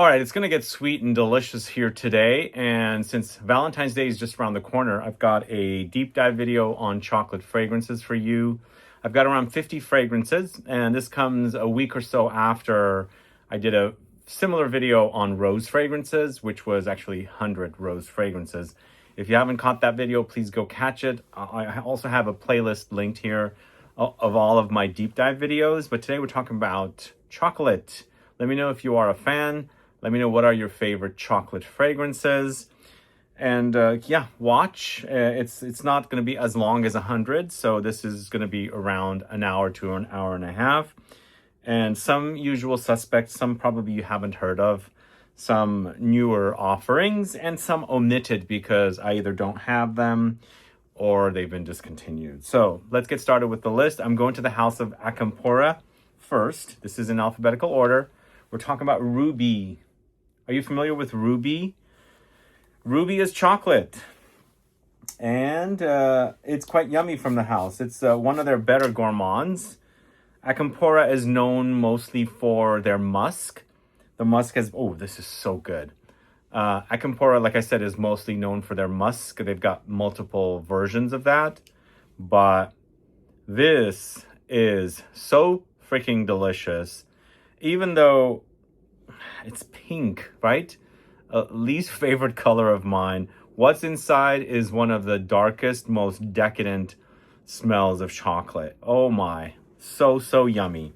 All right, it's going to get sweet and delicious here today. And since Valentine's Day is just around the corner, I've got a deep dive video on chocolate fragrances for you. I've got around 50 fragrances, and this comes a week or so after I did a similar video on rose fragrances, which was actually 100 rose fragrances. If you haven't caught that video, please go catch it. I also have a playlist linked here of all of my deep dive videos, but today we're talking about chocolate. Let me know if you are a fan. Let me know what are your favorite chocolate fragrances. And yeah, watch. It's not going to be as long as 100, so this is going to be around an hour to an hour and a half. And some usual suspects, some probably you haven't heard of, some newer offerings, and some omitted because I either don't have them or they've been discontinued. So let's get started with the list. I'm going to the house of ACAMPORA first. This is in alphabetical order. We're talking about Ruby. Are you familiar with Ruby? Ruby is chocolate, and it's quite yummy from the house. It's one of their better gourmands. ACAMPORA is known mostly for their musk. The musk has, oh, this is so good. ACAMPORA, like I said, is mostly known for their musk. They've got multiple versions of that, but this is so freaking delicious. Even though it's pink, right? Least favorite color of mine. What's inside is one of the darkest, most decadent smells of chocolate. Oh my, so yummy.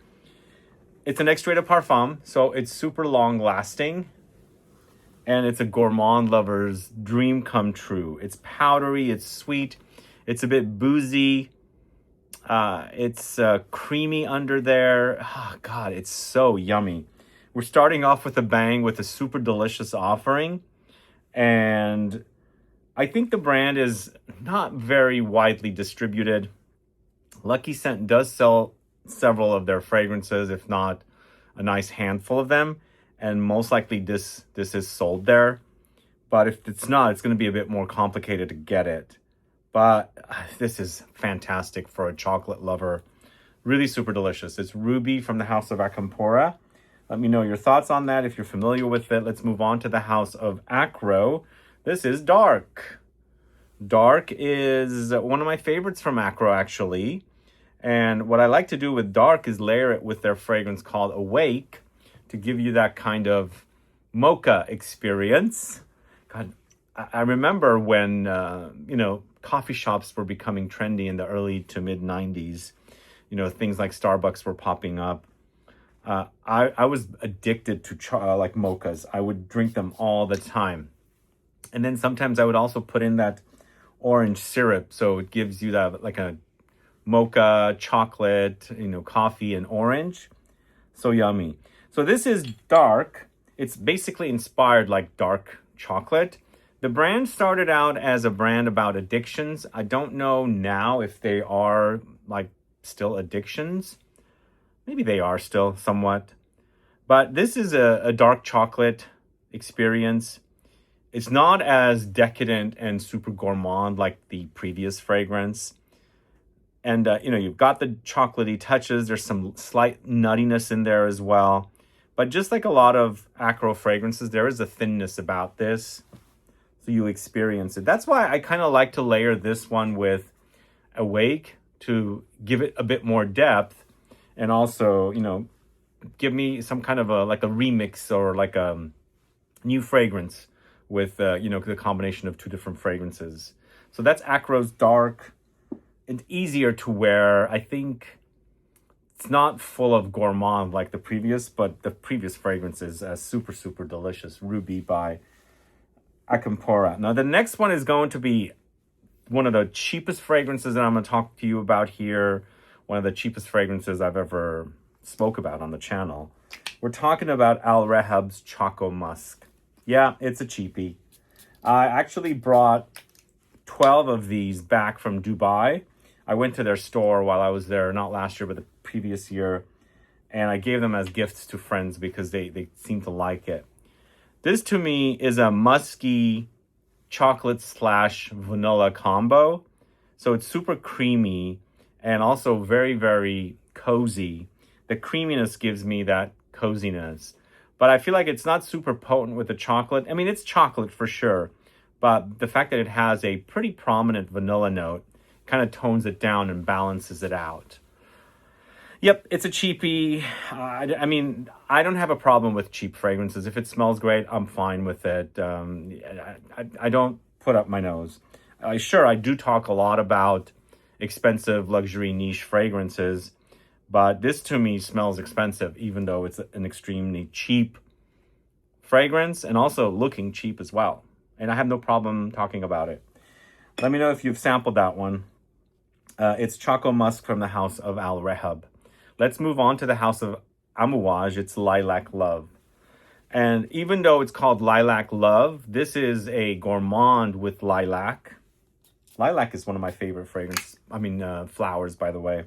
It's an extrait de parfum, so it's super long lasting. And it's a gourmand lover's dream come true. It's powdery, it's sweet, it's a bit boozy. It's creamy under there. Oh God, it's so yummy. We're starting off with a bang with a super delicious offering. And I think the brand is not very widely distributed. Lucky Scent does sell several of their fragrances, if not a nice handful of them. And most likely this is sold there. But if it's not, it's going to be a bit more complicated to get it. But this is fantastic for a chocolate lover. Really super delicious. It's Ruby from the house of ACAMPORA. Let me know your thoughts on that if you're familiar with it. Let's move on to the house of AKRO. This is Dark. Dark is one of my favorites from AKRO, actually. And what I like to do with Dark is layer it with their fragrance called Awake to give you that kind of mocha experience. God, I remember when, coffee shops were becoming trendy in the early to mid 90s. Things like Starbucks were popping up. I was addicted to like mochas. I would drink them all the time. And then sometimes I would also put in that orange syrup. So it gives you that like a mocha, chocolate, coffee and orange. So yummy. So this is Dark. It's basically inspired like dark chocolate. The brand started out as a brand about addictions. I don't know now if they are like still addictions. Maybe they are still somewhat. But this is a dark chocolate experience. It's not as decadent and super gourmand like the previous fragrance. And, you've got the chocolatey touches. There's some slight nuttiness in there as well. But just like a lot of AKRO fragrances, there is a thinness about this. So you experience it. That's why I kind of like to layer this one with Awake to give it a bit more depth. And also, give me some kind of a remix or like a new fragrance with, the combination of two different fragrances. So that's AKRO's Dark. It's easier to wear. I think it's not full of gourmand like the previous, but the previous fragrance is super delicious. Ruby by ACAMPORA. Now, the next one is going to be one of the cheapest fragrances that I'm going to talk to you about here. One of the cheapest fragrances I've ever spoke about on the channel. We're talking about REHAB's CHOCO Musk. Yeah, it's a cheapie. I actually brought 12 of these back from Dubai. I went to their store while I was there, not last year, but the previous year. And I gave them as gifts to friends because they seem to like it. This to me is a musky chocolate / vanilla combo. So it's super creamy and also very, very cozy. The creaminess gives me that coziness. but I feel like it's not super potent with the chocolate. I mean, it's chocolate for sure, but the fact that it has a pretty prominent vanilla note kind of tones it down and balances it out. Yep, it's a cheapie. I mean, I don't have a problem with cheap fragrances. If it smells great, I'm fine with it. I don't put up my nose. Sure, I do talk a lot about expensive luxury niche fragrances, but this to me smells expensive, even though it's an extremely cheap fragrance and also looking cheap as well. And I have no problem talking about it. Let me know if you've sampled that one. It's Choco Musk from the house of REHAB. Let's move on to the house of AMOUAGE. It's Lilac Love. And even though it's called Lilac Love, this is a Gourmand with lilac. Lilac is one of my favorite flowers, by the way.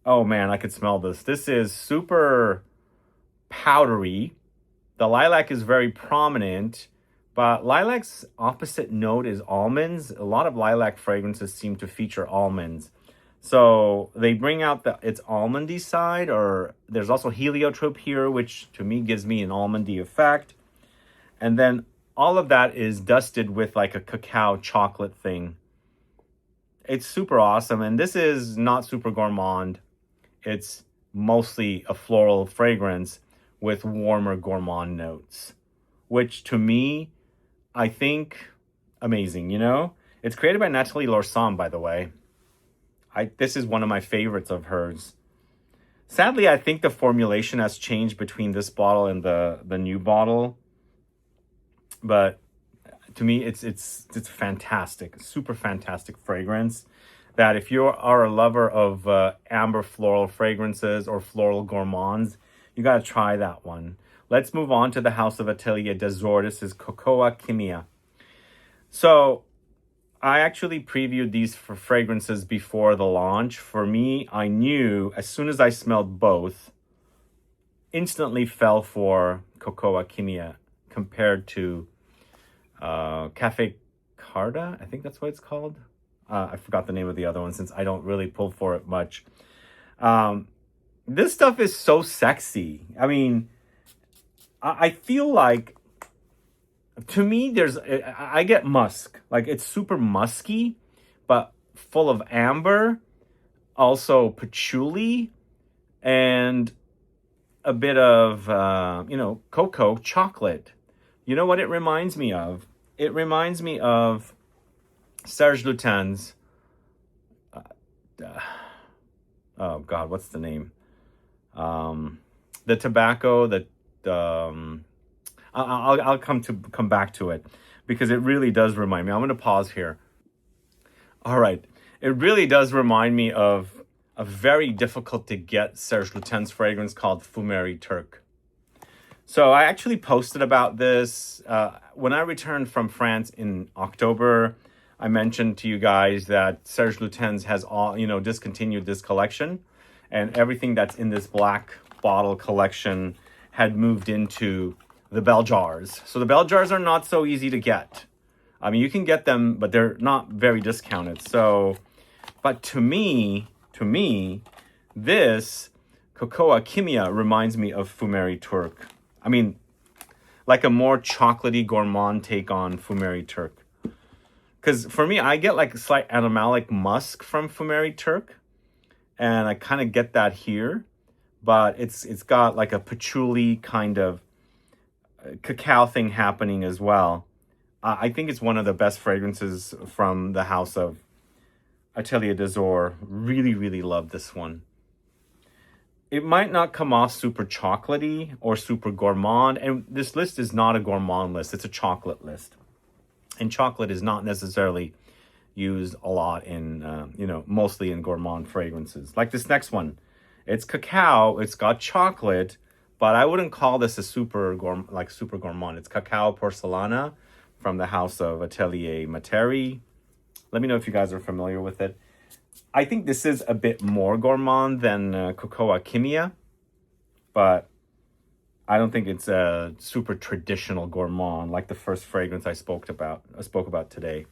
Oh man, I could smell this. This is super powdery. The lilac is very prominent, but lilac's opposite note is almonds. A lot of lilac fragrances seem to feature almonds. So they bring out its almondy side, or there's also heliotrope here, which to me gives me an almondy effect. And then all of that is dusted with like a cacao chocolate thing. It's super awesome. And this is not super gourmand. It's mostly a floral fragrance with warmer gourmand notes, which to me, I think amazing, you know? It's created by Nathalie Lorson, by the way. This is one of my favorites of hers. Sadly, I think the formulation has changed between this bottle and the new bottle. But to me, it's fantastic, super fantastic fragrance. That if you are a lover of amber floral fragrances or floral gourmands, you got to try that one. Let's move on to the house of Atelier d'Azur. This is Cocoa KIMYA. So I actually previewed these for fragrances before the launch. For me, I knew as soon as I smelled both, instantly fell for Cocoa KIMYA compared to Cafe Carda. I think that's what it's called. I forgot the name of the other one since I don't really pull for it much. This stuff is so sexy. I mean, I feel like, to me, I get musk. Like, it's super musky, but full of amber, also patchouli, and a bit of, cocoa chocolate. You know what it reminds me of? It reminds me of Serge Lutens. Oh, God, what's the name? The tobacco, I'll come back to it because it really does remind me. I'm going to pause here. All right. It really does remind me of a very difficult to get Serge Lutens fragrance called Perfumery Turk. So I actually posted about this when I returned from France in October. I mentioned to you guys that Serge Lutens has discontinued this collection, and everything that's in this black bottle collection had moved into the bell jars. So the bell jars are not so easy to get. I mean, you can get them, but they're not very discounted. So, but to me, this Cocoa KIMYA reminds me of Perfumery Turk. I mean, like a more chocolatey gourmand take on Perfumery Turk. Because for me, I get like a slight Animalic musk from Perfumery Turk, and I kind of get that here, but it's got like a patchouli kind of cacao thing happening as well. I think it's one of the best fragrances from the house of Atelier d'Azur. Really, really love this one. It might not come off super chocolatey or super gourmand, and this list is not a gourmand list, it's a chocolate list. And chocolate is not necessarily used a lot in, mostly in gourmand fragrances. Like this next one, it's cacao, it's got chocolate, but I wouldn't call this a super gourmand. It's Cacao Porcelana from the house of Atelier MATERI. Let me know if you guys are familiar with it. I think this is a bit more gourmand than Cocoa KIMYA, but I don't think it's a super traditional gourmand like the first fragrance I spoke about today,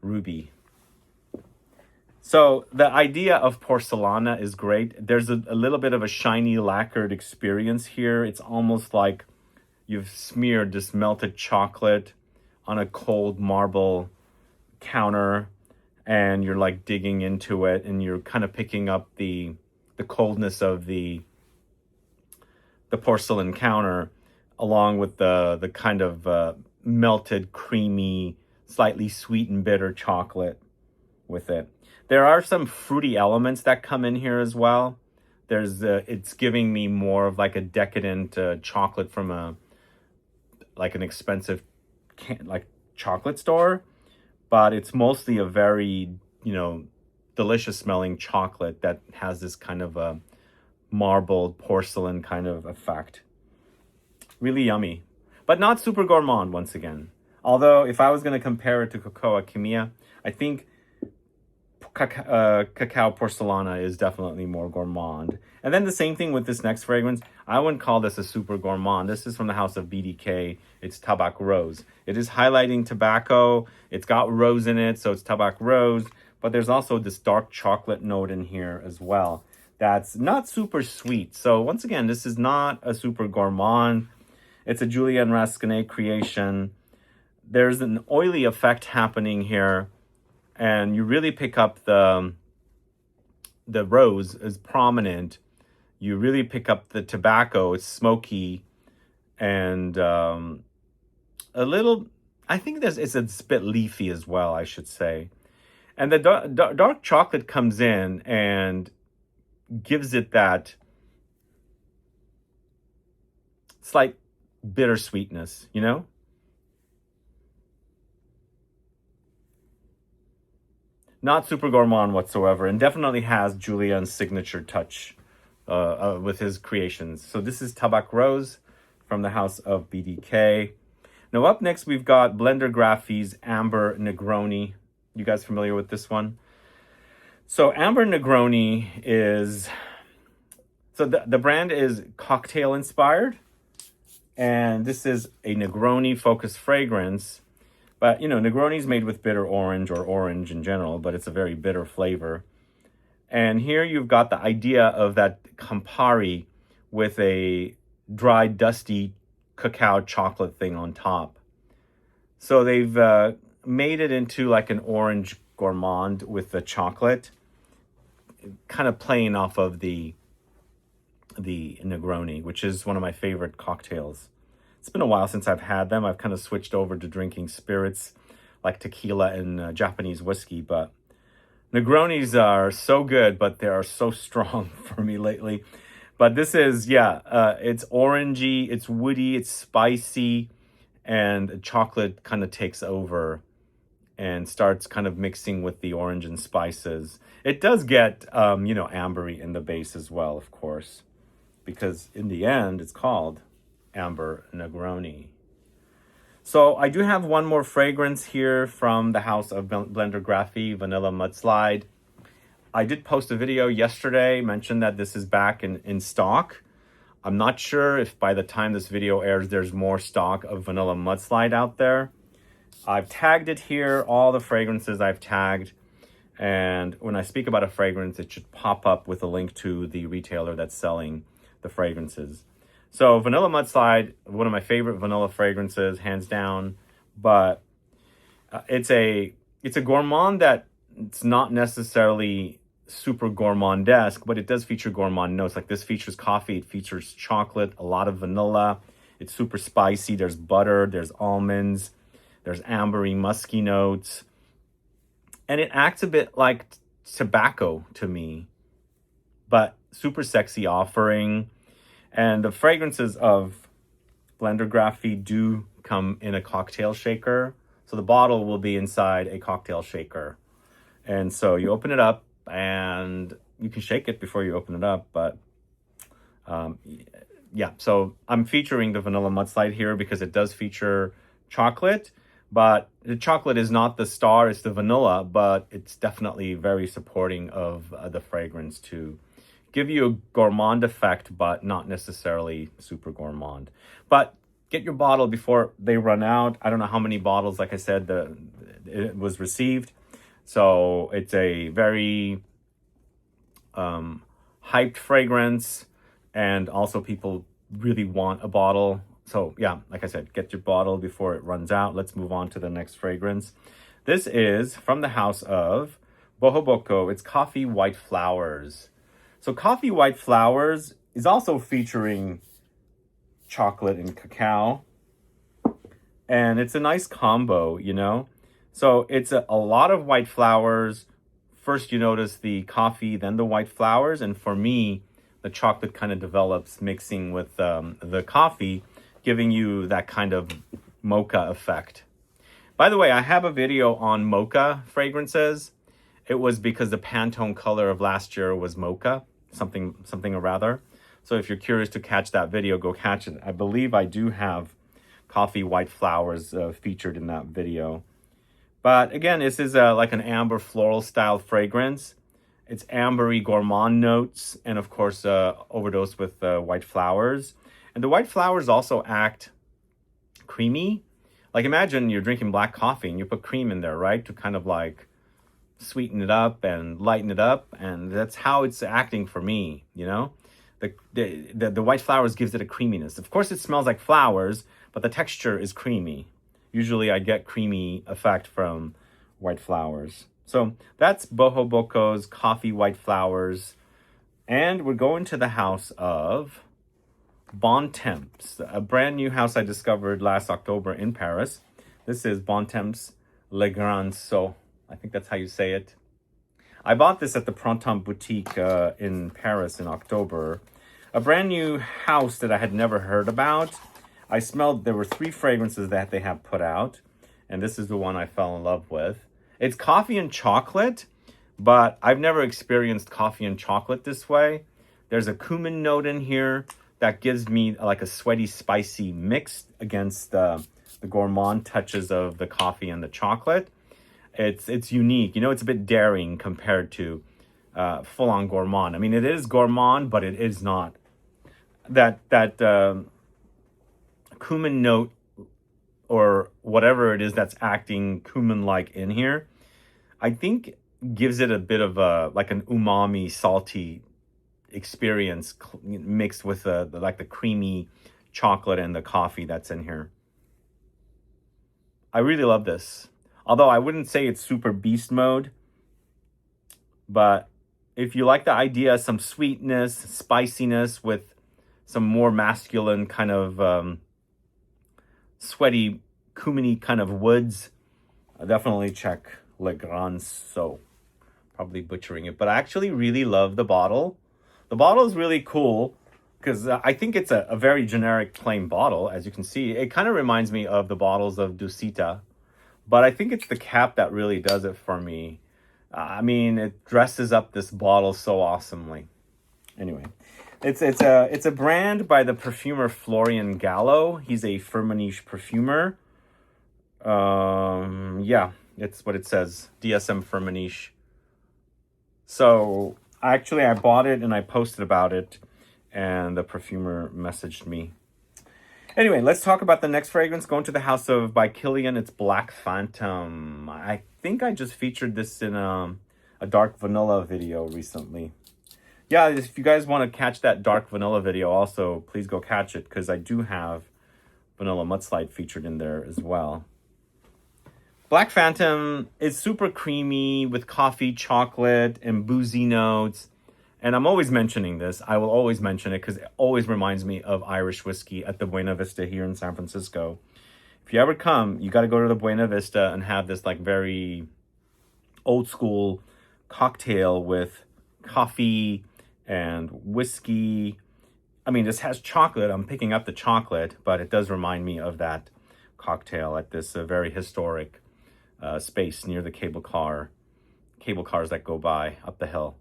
Ruby. So the idea of Porcelana is great. There's a little bit of a shiny lacquered experience here. It's almost like you've smeared this melted chocolate on a cold marble counter, and you're like digging into it, and you're kind of picking up the coldness of the porcelain counter, along with the kind of melted, creamy, slightly sweet and bitter chocolate with it. There are some fruity elements that come in here as well. It's giving me more of like a decadent chocolate from an expensive chocolate store, but it's mostly a very, delicious smelling chocolate that has this kind of a marbled porcelain kind of effect. Really yummy, but not super gourmand once again. Although if I was going to compare it to Cocoa KIMYA, I think Cacao Porcelana is definitely more gourmand. And then the same thing with this next fragrance. I wouldn't call this a super gourmand. This is from the house of BDK. It's Tabac Rose. It is highlighting tobacco. It's got rose in it, so it's Tabac Rose. But there's also this dark chocolate note in here as well. That's not super sweet. So once again, this is not a super gourmand. It's a Julian Rascanet creation. There's an oily effect happening here, and you really pick up the rose is prominent. You really pick up the tobacco. It's smoky, and a little. I think it's a bit leafy as well, I should say. And the dark chocolate comes in and gives it that slight bittersweetness, Not super gourmand whatsoever, and definitely has Julian's signature touch with his creations. So this is Tabac Rose from the house of BDK. Now up next, we've got BLNDRGRPHY's Amber Negroni. You guys familiar with this one? So Amber Negroni is... So the brand is cocktail inspired. And this is a Negroni-focused fragrance. But, Negroni is made with bitter orange or orange in general, but it's a very bitter flavor. And here you've got the idea of that Campari with a dry, dusty cacao chocolate thing on top. So they've made it into like an orange gourmand with the chocolate, kind of playing off of the Negroni, which is one of my favorite cocktails. It's been a while since I've had them. I've kind of switched over to drinking spirits like tequila and Japanese whiskey, but Negronis are so good, but they are so strong for me lately. But this is, it's orangey, it's woody, it's spicy, and chocolate kind of takes over and starts kind of mixing with the orange and spices. It does get, ambery in the base as well, of course, because in the end, it's called Amber Negroni. So I do have one more fragrance here from the house of BLNDRGRPHY, Vanilla Mudslide. I did post a video yesterday, mentioned that this is back in stock. I'm not sure if by the time this video airs, there's more stock of Vanilla Mudslide out there. I've tagged it here, all the fragrances I've tagged. And when I speak about a fragrance, it should pop up with a link to the retailer that's selling the fragrances. So Vanilla Mudslide, one of my favorite vanilla fragrances, hands down. But it's a gourmand that it's not necessarily super gourmandesque, but it does feature gourmand notes. Like this features coffee, it features chocolate, a lot of vanilla. It's super spicy. There's butter, there's almonds, there's ambery, musky notes. And it acts a bit like tobacco to me, but super sexy offering. And the fragrances of BLNDRGRPHY do come in a cocktail shaker. So the bottle will be inside a cocktail shaker. And so you open it up and you can shake it before you open it up. But so I'm featuring the Vanilla Mudslide here because it does feature chocolate. But the chocolate is not the star, it's the vanilla, but it's definitely very supporting of the fragrance to give you a gourmand effect, but not necessarily super gourmand. But get your bottle before they run out. I don't know how many bottles, like I said, it was received. So it's a very hyped fragrance, and also people really want a bottle So yeah, like I said, get your bottle before it runs out. Let's move on to the next fragrance. This is from the house of Boho Boko. It's Coffee White Flowers. So Coffee White Flowers is also featuring chocolate and cacao. And it's a nice combo, you know? So it's a lot of white flowers. First you notice the coffee, then the white flowers. And for me, the chocolate kind of develops mixing with the coffee, giving you that kind of mocha effect. By the way, I have a video on mocha fragrances. It was because the Pantone color of last year was mocha, something or rather. So if you're curious to catch that video, go catch it. I believe I do have Coffee White Flowers featured in that video. But again, this is like an amber floral style fragrance. It's ambery gourmand notes, and of course overdosed with white flowers. And the white flowers also act creamy. Like imagine you're drinking black coffee and you put cream in there, right? To kind of like sweeten it up and lighten it up. And that's how it's acting for me, you know? The white flowers gives it a creaminess. Of course, it smells like flowers, but the texture is creamy. Usually I get creamy effect from white flowers. So that's Boho Boko's Coffee White Flowers. And we're going to the house of Bontemps, a brand new house I discovered last October in Paris. This is Bontemps Le Grand Saut. I think that's how you say it. I bought this at the Printemps Boutique in Paris in October. A brand new house that I had never heard about. I smelled, there were 3 fragrances that they have put out, and this is the one I fell in love with. It's coffee and chocolate, but I've never experienced coffee and chocolate this way. There's a cumin note in here that gives me like a sweaty, spicy mix against the gourmand touches of the coffee and the chocolate. It's unique. You know, it's a bit daring compared to full-on gourmand. I mean, it is gourmand, but it is not. That cumin note or whatever it is that's acting cumin-like in here, I think gives it a bit of a like an umami, salty experience mixed with like the creamy chocolate and the coffee that's in here. I really love this. Although I wouldn't say it's super beast mode, but if you like the idea, some sweetness, spiciness with some more masculine kind of sweaty, cuminy kind of woods, definitely check Le Grand Saut. Probably butchering it, but I actually really love the bottle. The bottle is really cool because I think it's a very generic plain bottle. As you can see, it kind of reminds me of the bottles of Dusita, but I think it's the cap that really does it for me. I mean, it dresses up this bottle so awesomely. Anyway, it's a brand by the perfumer Florian Gallo. He's a Firmenich perfumer. Yeah, it's what it says, DSM Firmenich. So actually, I bought it and I posted about it, and the perfumer messaged me. Anyway, let's talk about the next fragrance. Going to the house of by Kilian. It's Black Phantom. I think I just featured this in a dark vanilla video recently. Yeah, if you guys want to catch that dark vanilla video, also please go catch it because I do have Vanilla MUDSLIDE featured in there as well. Black Phantom is super creamy with coffee, chocolate, and boozy notes. And I'm always mentioning this. I will always mention it because it always reminds me of Irish whiskey at the Buena Vista here in San Francisco. If you ever come, you got to go to the Buena Vista and have this like very old school cocktail with coffee and whiskey. I mean, this has chocolate. I'm picking up the chocolate, but it does remind me of that cocktail at this very historic space near the cable cars that go by up the hill.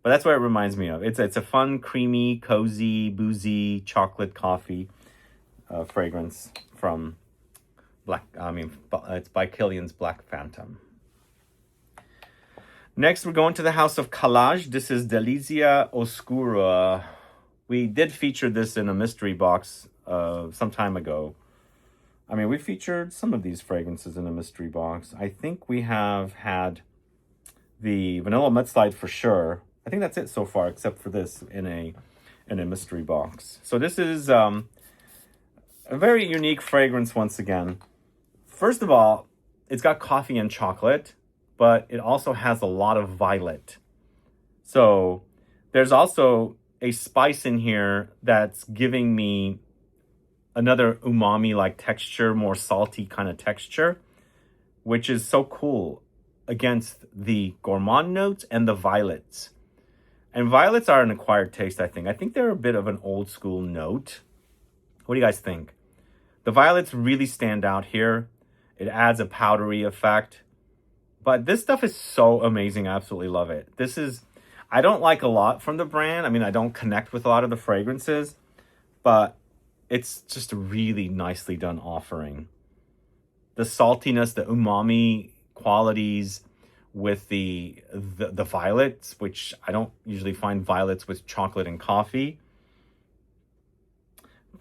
But that's what it reminds me of. It's a fun, creamy, cozy, boozy, chocolate coffee fragrance from it's by Kilian's Black Phantom. Next, we're going to the house of Calage. This is Delizia Oscura. We did feature this in a mystery box some time ago. I mean, we featured some of these fragrances in a mystery box. I think we have had the Vanilla MUDSLIDE for sure. I think that's it so far, except for this in a mystery box. So this is A very unique fragrance once again. First of all, it's got coffee and chocolate, but it also has a lot of violet. So there's also a spice in here that's giving me another umami-like texture, more salty kind of texture, which is so cool against the gourmand notes and the violets. And violets are an acquired taste, I think. I think they're a bit of an old school note. What do you guys think? The violets really stand out here. It adds a powdery effect. But this stuff is so amazing. I absolutely love it. This is, I don't like a lot from the brand. I mean, I don't connect with a lot of the fragrances, but it's just a really nicely done offering. The saltiness, the umami qualities with the violets, which I don't usually find violets with chocolate and coffee.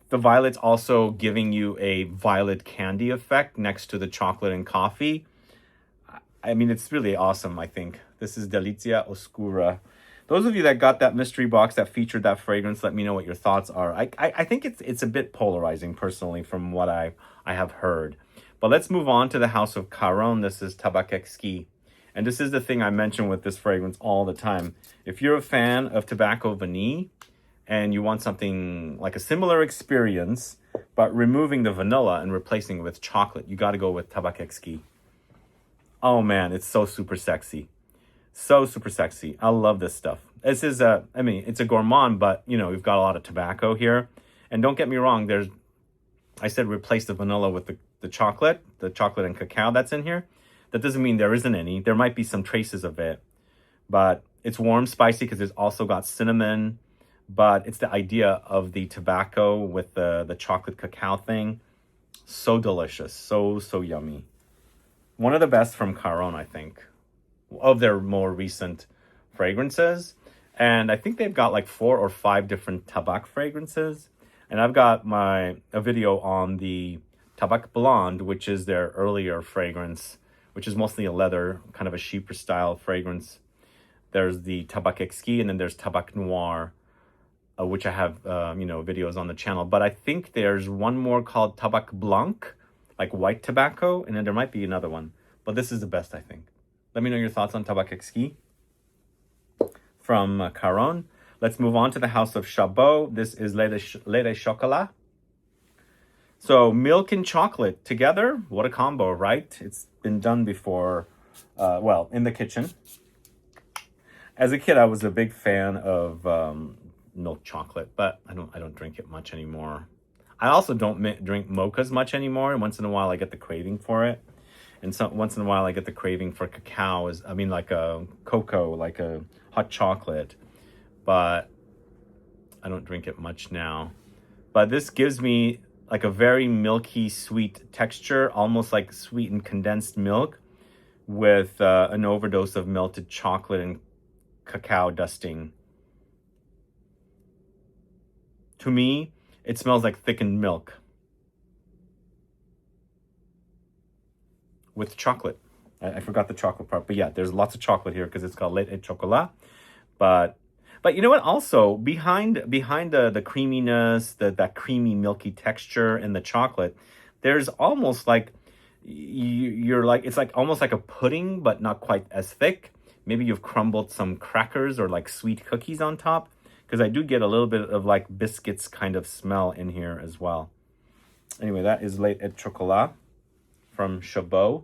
The violets also giving you a violet candy effect next to the chocolate and coffee. I mean, it's really awesome, I think. This is Delizia Oscura. Those of you that got that mystery box that featured that fragrance, let me know what your thoughts are. I think it's a bit polarizing, personally, from what I have heard. But let's move on to the House of Caron. This is Tabak-cacao. And this is the thing I mention with this fragrance all the time. If you're a fan of tobacco vanille and you want something like a similar experience, but removing the vanilla and replacing it with chocolate, you got to go with Tabak-cacao. Oh man, it's so super sexy. So super sexy. I love this stuff. This is I mean, it's a gourmand, but you know, we've got a lot of tobacco here. And don't get me wrong, I said replace the vanilla with the chocolate and cacao that's in here. That doesn't mean there isn't any. There might be some traces of it, but it's warm, spicy because it's also got cinnamon, but it's the idea of the tobacco with the chocolate cacao thing. So delicious, so yummy. One of the best from Caron, I think, of their more recent fragrances. And I think they've got like 4 or 5 different tabac fragrances. And I've got a video on the Tabac Blonde, which is their earlier fragrance, which is mostly a leather, kind of a chypre style fragrance. There's the Tabak-cacao, and then there's Tabac Noir, which I have videos on the channel. But I think there's one more called Tabac Blanc, like white tobacco, and then there might be another one. But this is the best, I think. Let me know your thoughts on Tabak-cacao from Caron. Let's move on to the House of Chabot. This is lait de chocolat. So milk and chocolate together, what a combo, right? It's been done before, well, in the kitchen. As a kid, I was a big fan of milk chocolate, but I don't drink it much anymore. I also don't drink mochas much anymore. Once in a while, I get the craving for it. And once in a while, I get the craving for cacao, like a cocoa, like a hot chocolate. But I don't drink it much now. But this gives me like a very milky, sweet texture, almost like sweetened condensed milk with an overdose of melted chocolate and cacao dusting. To me, it smells like thickened milk with chocolate. I forgot the chocolate part, but yeah, there's lots of chocolate here because it's called lait et chocolat. But you know what? Also, behind the creaminess, that creamy milky texture in the chocolate, there's almost like it's like almost like a pudding, but not quite as thick. Maybe you've crumbled some crackers or like sweet cookies on top, because I do get a little bit of like biscuits kind of smell in here as well. Anyway, that is lait et chocolat from Chabot.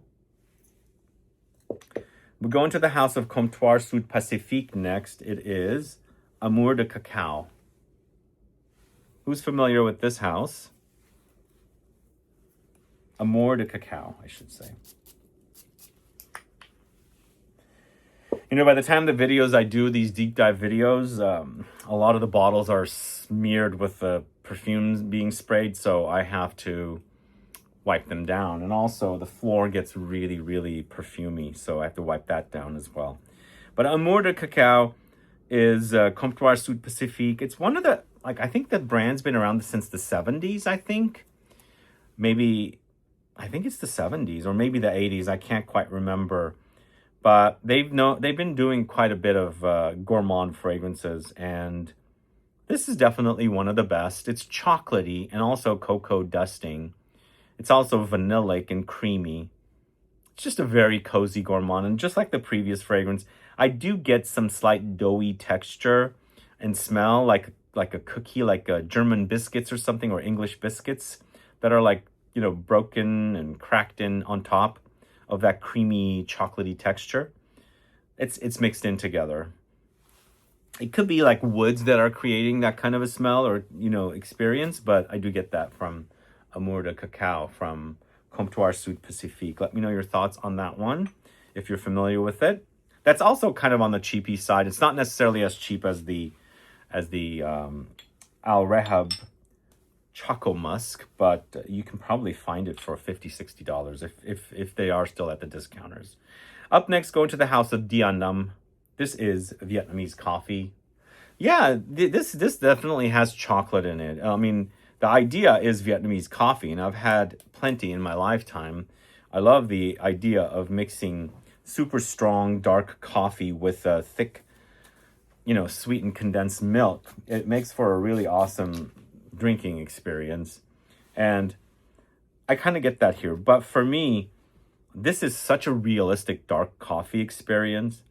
We go into the House of Comptoir Sud Pacifique next. It is Amour de Cacao. Who's familiar with this house? Amour de Cacao, I should say. You know, by the time the videos I do, these deep dive videos, a lot of the bottles are smeared with the perfumes being sprayed, so I have to wipe them down. And also the floor gets really, really perfumey, so I have to wipe that down as well. But Amour de Cacao is Comptoir Sud Pacifique. It's one of the, I think the brand's been around since the 70s, I think. I think it's the 70s or maybe the 80s. I can't quite remember. But they've been doing quite a bit of gourmand fragrances, and This is definitely one of the best. It's chocolatey and also cocoa dusting. It's also vanillic and creamy. It's just a very cozy gourmand. And just like the previous fragrance, I do get some slight doughy texture and smell like a cookie, like German biscuits or something, or English biscuits that are like, you know, broken and cracked in on top of that creamy chocolatey texture. It's mixed in together. It could be like woods that are creating that kind of a smell or, you know, experience, but I do get that from cacao from Comptoir Sud Pacifique. Let me know your thoughts on that one if you're familiar with it. That's also kind of on the cheapy side. It's not necessarily as cheap as the REHAB Choco Musk, but you can probably find it for $50-$60 if they are still at the discounters. Up next, going to the house of DORIAN'S. This is Vietnamese coffee. Yeah, this definitely has chocolate in it. I mean, the idea is Vietnamese coffee, and I've had plenty in my lifetime. I love the idea of mixing super strong dark coffee with a thick, you know, sweetened condensed milk. It makes for a really awesome drinking experience. And I kind of get that here. But for me, this is such a realistic dark coffee experience.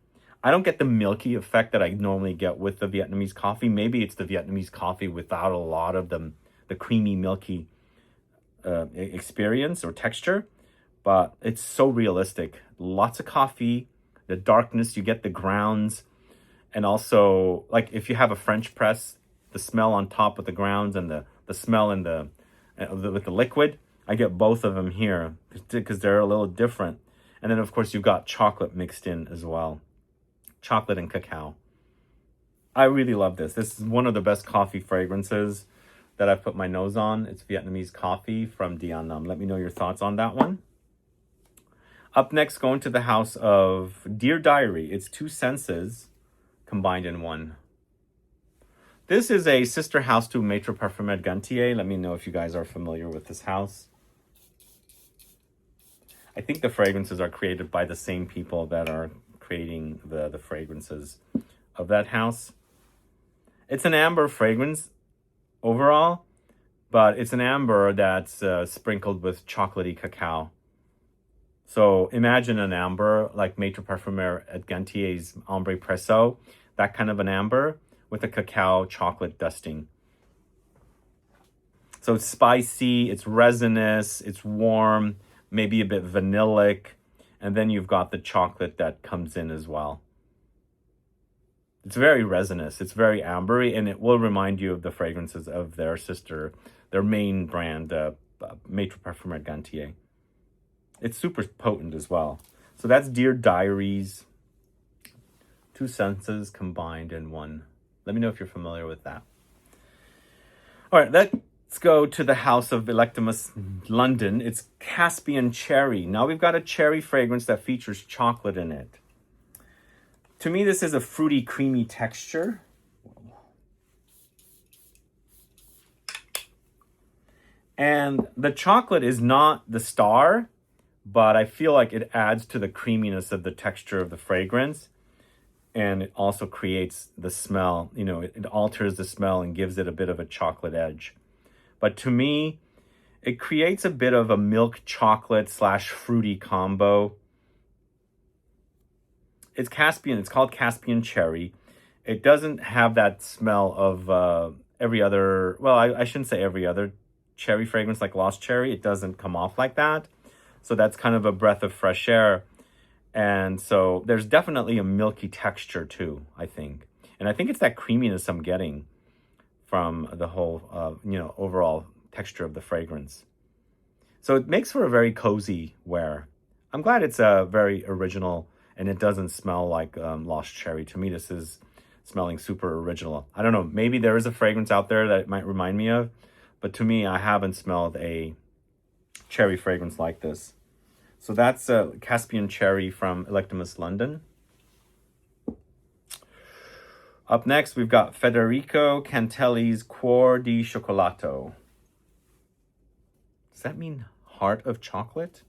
I don't get the milky effect that I normally get with the Vietnamese coffee. Maybe it's the Vietnamese coffee without a lot of the creamy, milky experience or texture. But it's so realistic. Lots of coffee, the darkness, you get the grounds. And also, like if you have a French press, the smell on top with the grounds and the smell in with the liquid, I get both of them here because they're a little different. And then, of course, you've got chocolate mixed in as well. Chocolate and cacao. I really love this. This is one of the best coffee fragrances that I've put my nose on. It's Vietnamese coffee from DORIAN'S. Let me know your thoughts on that one. Up next, going to the house of Dear Diary. It's two senses combined in one. This is a sister house to Maître Parfumeur Gantier. Let me know if you guys are familiar with this house. I think the fragrances are created by the same people that are creating the fragrances of that house. It's an amber fragrance overall, but it's an amber that's sprinkled with chocolatey cacao. So imagine an amber like Maître Parfumeur at Gantier's Ambre Presso, that kind of an amber with a cacao chocolate dusting. So it's spicy, it's resinous, it's warm, maybe a bit vanillic, and then you've got the chocolate that comes in as well. It's very resinous, it's very ambery, and it will remind you of the fragrances of their sister, their main brand, Maître Parfumeur Gantier. It's super potent as well. So that's Dear Diaries. Two senses combined in one. Let me know if you're familiar with that. All right, let's go to the house of Electimus London. It's Caspian Cherry. Now we've got a cherry fragrance that features chocolate in it. To me, this is a fruity, creamy texture. And the chocolate is not the star, but I feel like it adds to the creaminess of the texture of the fragrance. And it also creates the smell, you know, it alters the smell and gives it a bit of a chocolate edge. But to me, it creates a bit of a milk chocolate / fruity combo. It's Caspian, it's called Caspian Cherry. It doesn't have that smell of every other, well, I shouldn't say every other cherry fragrance like Lost Cherry. It doesn't come off like that. So that's kind of a breath of fresh air. And so there's definitely a milky texture too, I think. And I think it's that creaminess I'm getting from the whole, you know, overall texture of the fragrance. So it makes for a very cozy wear. I'm glad it's very original and it doesn't smell like Lost Cherry. To me, this is smelling super original. I don't know, maybe there is a fragrance out there that it might remind me of, but to me, I haven't smelled a cherry fragrance like this. So that's Caspian Cherry from Electimus London. Up next, we've got Federico Cantelli's Cuor di Cioccolato. Does that mean heart of chocolate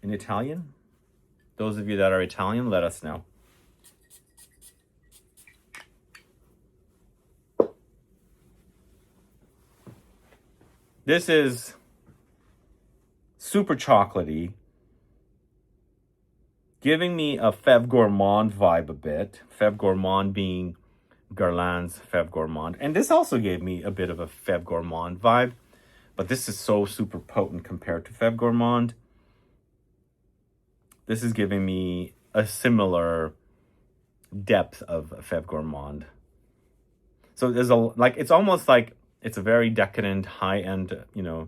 in Italian? Those of you that are Italian, let us know. This is super chocolatey, giving me a Fève Gourmand vibe a bit. Fève Gourmand being Guerlain's Fève Gourmand. And this also gave me a bit of a Fève Gourmand vibe. But this is so super potent compared to Fève Gourmand. This is giving me a similar depth of Fève Gourmand. So there's it's almost like it's a very decadent, high-end, you know,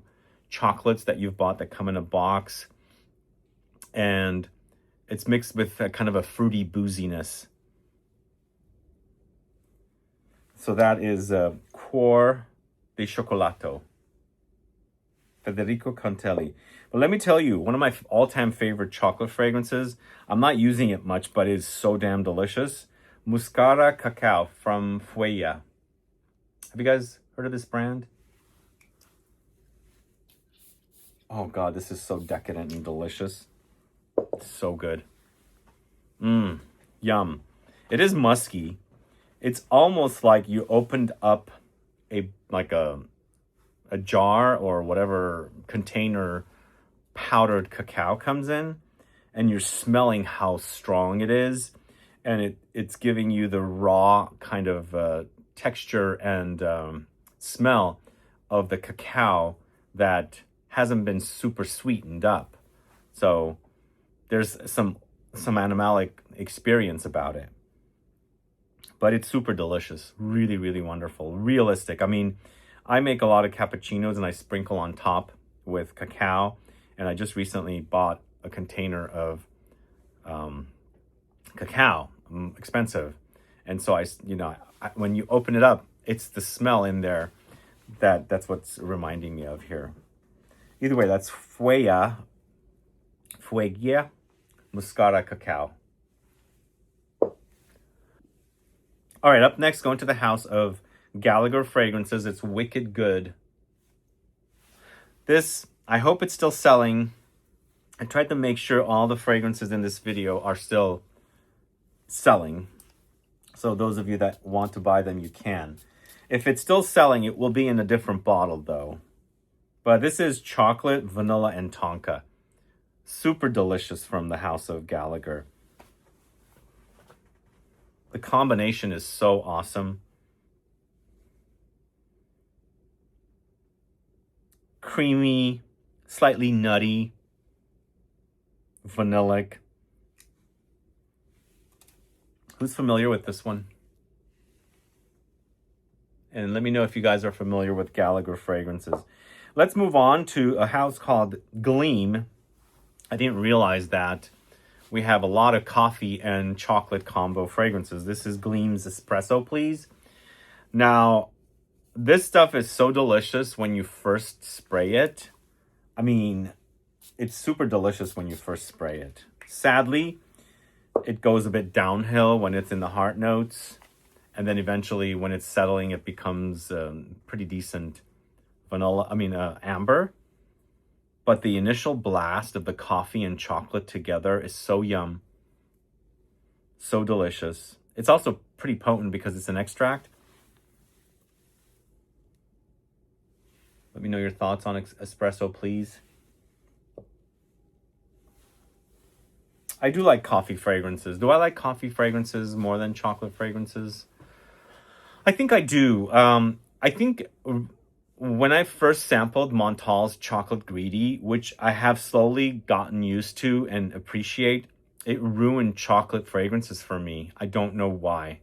chocolates that you've bought that come in a box. And it's mixed with a kind of a fruity booziness. So that is Cuore di Cioccolato, Federico Contelli. But let me tell you, one of my all-time favorite chocolate fragrances, I'm not using it much, but it's so damn delicious. Muscara Cacao from Fueya. Have you guys heard of this brand? Oh God, this is so decadent and delicious. It's so good. Yum. It is musky. It's almost like you opened up a jar or whatever container powdered cacao comes in, and you're smelling how strong it is, and it's giving you the raw kind of texture and smell of the cacao that hasn't been super sweetened up. So there's some animalic experience about it. But it's super delicious. Really, really wonderful. Realistic. I mean, I make a lot of cappuccinos and I sprinkle on top with cacao. And I just recently bought a container of cacao, expensive. And so when you open it up, it's the smell in there that's what's reminding me of here. Either way, that's Fueya Muscara Cacao. All right, up next, going to the house of Gallagher Fragrances. It's Wicked Good. This, I hope it's still selling. I tried to make sure all the fragrances in this video are still selling. So those of you that want to buy them, you can. If it's still selling, it will be in a different bottle though. But this is chocolate, vanilla, and tonka. Super delicious from the house of Gallagher. The combination is so awesome. Creamy, slightly nutty, vanillic. Who's familiar with this one? And let me know if you guys are familiar with Gallagher Fragrances. Let's move on to a house called Gleam. I didn't realize that we have a lot of coffee and chocolate combo fragrances. This is Gleam's Espresso Please. Now, this stuff is so delicious when you first spray it. I mean, it's super delicious when you first spray it. Sadly, it goes a bit downhill when it's in the heart notes. And then eventually when it's settling, it becomes pretty decent amber. But the initial blast of the coffee and chocolate together is so yum. So delicious. It's also pretty potent because it's an extract. Let me know your thoughts on Espresso Please. I do like coffee fragrances. Do I like coffee fragrances more than chocolate fragrances? I think I do. I think when I first sampled Montal's Chocolate Greedy, which I have slowly gotten used to and appreciate, it ruined chocolate fragrances for me. I don't know why.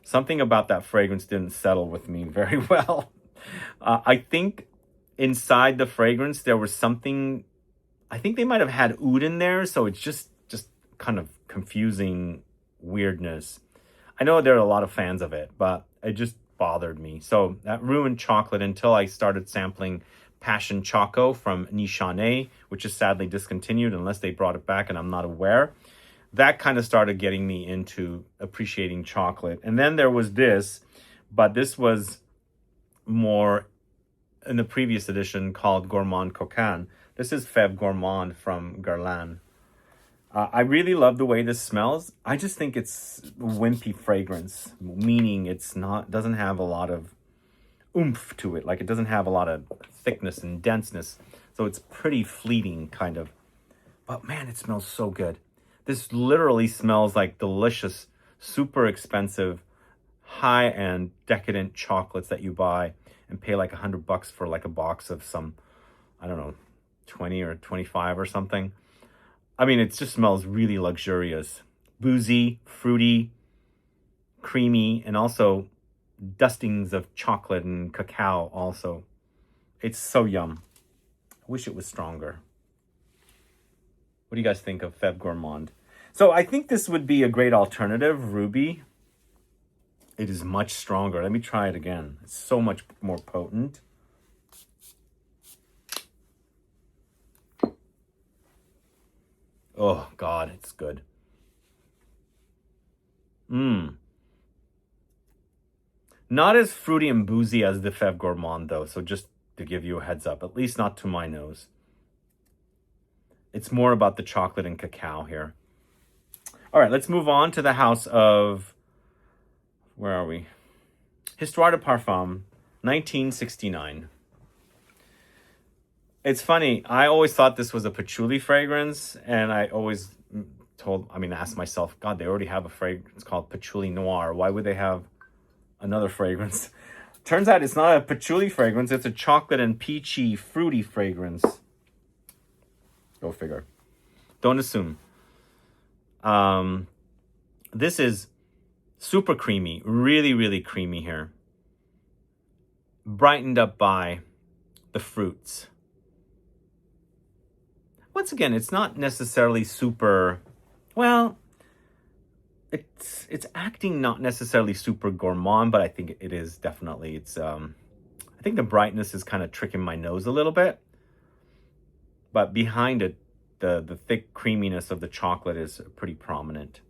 Something about that fragrance didn't settle with me very well. I think inside the fragrance there was something, I think they might have had oud in there, so it's just kind of confusing weirdness. I know there are a lot of fans of it, but it just bothered me. So that ruined chocolate until I started sampling Passion Choco from Nishane, which is sadly discontinued unless they brought it back and I'm not aware. That kind of started getting me into appreciating chocolate. And then there was this, but this was more in the previous edition called Gourmand Coquin. This is Fève Gourmand from Guerlain. I really love the way this smells. I just think it's wimpy fragrance, meaning it's doesn't have a lot of oomph to it. Like it doesn't have a lot of thickness and denseness. So it's pretty fleeting kind of. But man, it smells so good. This literally smells like delicious, super expensive, high-end, decadent chocolates that you buy and pay like $100 for like a box of some, I don't know, 20 or 25 or something. I mean, it just smells really luxurious. Boozy, fruity, creamy, and also dustings of chocolate and cacao also. It's so yum. I wish it was stronger. What do you guys think of Feb Gourmand? So I think this would be a great alternative, Ruby. It is much stronger. Let me try it again. It's so much more potent. Oh, God, it's good. Not as fruity and boozy as the Feb Gourmand, though. So just to give you a heads up, at least not to my nose. It's more about the chocolate and cacao here. All right, let's move on to the house of, where are we? Histoire de Parfum, 1969. It's funny, I always thought this was a patchouli fragrance, and I always asked myself, God, they already have a fragrance called Patchouli Noir. Why would they have another fragrance? Turns out it's not a patchouli fragrance, it's a chocolate and peachy, fruity fragrance. Go figure. Don't assume. This is super creamy, really, really creamy here. Brightened up by the fruits. Once again, it's not necessarily super, well, it's acting not necessarily super gourmand, but I think it is definitely, I think the brightness is kind of tricking my nose a little bit. But behind it, the thick creaminess of the chocolate is pretty prominent.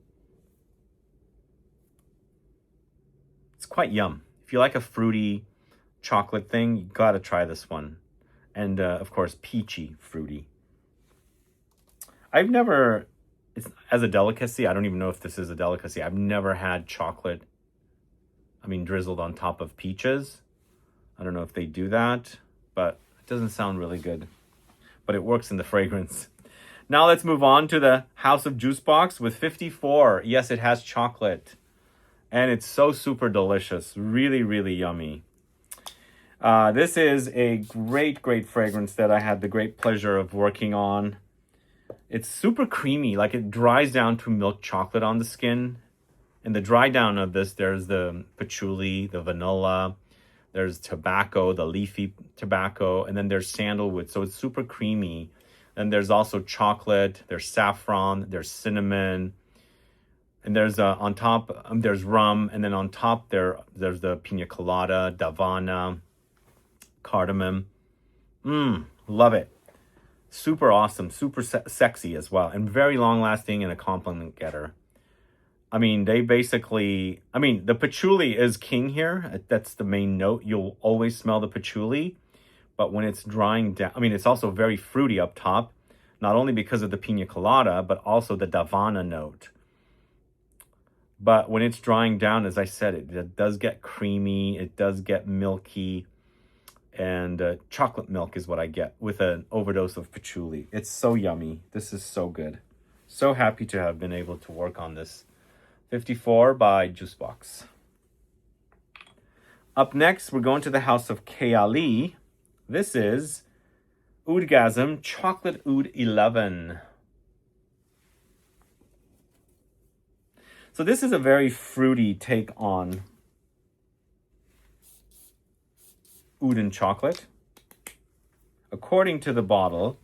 It's quite yum. If you like a fruity chocolate thing, you gotta try this one. And of course, peachy fruity. I've never, as a delicacy, I don't even know if this is a delicacy. I've never had chocolate, drizzled on top of peaches. I don't know if they do that, but it doesn't sound really good. But it works in the fragrance. Now let's move on to the House of Juice Box with 54. Yes, it has chocolate. And it's so super delicious. Really, really yummy. This is a great, great fragrance that I had the great pleasure of working on. It's super creamy, like it dries down to milk chocolate on the skin. In the dry down of this, there's the patchouli, the vanilla, there's tobacco, the leafy tobacco, and then there's sandalwood. So it's super creamy. And there's also chocolate, there's saffron, there's cinnamon, and there's on top, there's rum, and then on top there's the pina colada, davana, cardamom. Love it. Super awesome, super sexy as well, and very long lasting and a compliment getter. They basically, the patchouli is king here. That's the main note. You'll always smell the patchouli, but when it's drying down, it's also very fruity up top, not only because of the pina colada, but also the davana note. But when it's drying down, as I said, it does get creamy, it does get milky, and chocolate milk is what I get with an overdose of patchouli. It's so yummy. This is so good. So happy to have been able to work on this. 54 by Juicebox. Up next, we're going to the House of Kayali. This is Oudgasm Chocolate Oud 11. So this is a very fruity take on oud and chocolate. According to the bottle,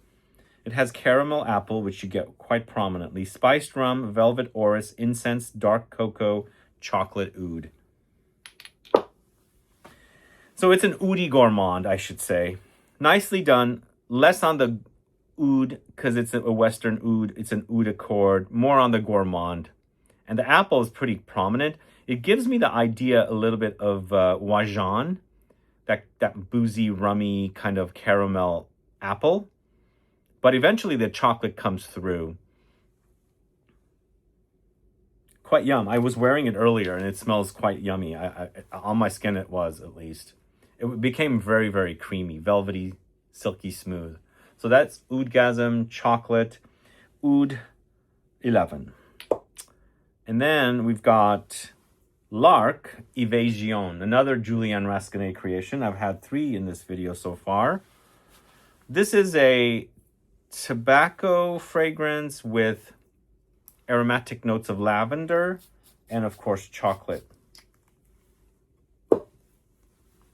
it has caramel apple, which you get quite prominently, spiced rum, velvet orris, incense, dark cocoa, chocolate oud. So it's an oudy gourmand, I should say. Nicely done. Less on the oud, because it's a Western oud. It's an oud accord. More on the gourmand. And the apple is pretty prominent. It gives me the idea a little bit of wajan, that boozy, rummy kind of caramel apple. But eventually the chocolate comes through. Quite yum. I was wearing it earlier and it smells quite yummy. On my skin it was, at least. it became very, very creamy, velvety, silky smooth. So that's Oudgasm Chocolate Oud 11. And then we've got L'ARC Evasion, another Julian Rascanet creation. I've had 3 in this video so far. This is a tobacco fragrance with aromatic notes of lavender and, of course, chocolate. Are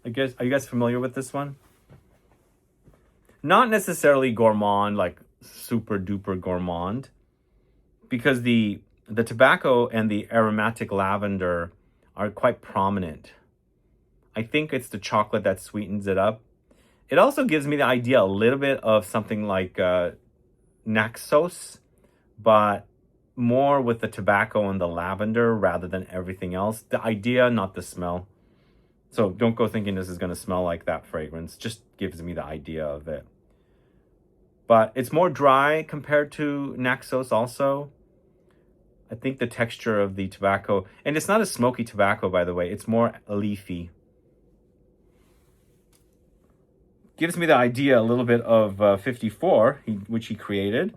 you guys familiar with this one? Not necessarily gourmand, like super duper gourmand, because the tobacco and the aromatic lavender are quite prominent. I think it's the chocolate that sweetens it up. It also gives me the idea a little bit of something like Naxos, but more with the tobacco and the lavender rather than everything else. The idea, not the smell. So don't go thinking this is going to smell like that fragrance. Just gives me the idea of it. But it's more dry compared to Naxos also. I think the texture of the tobacco, and it's not a smoky tobacco, by the way. It's more leafy. Gives me the idea a little bit of 54, which he created,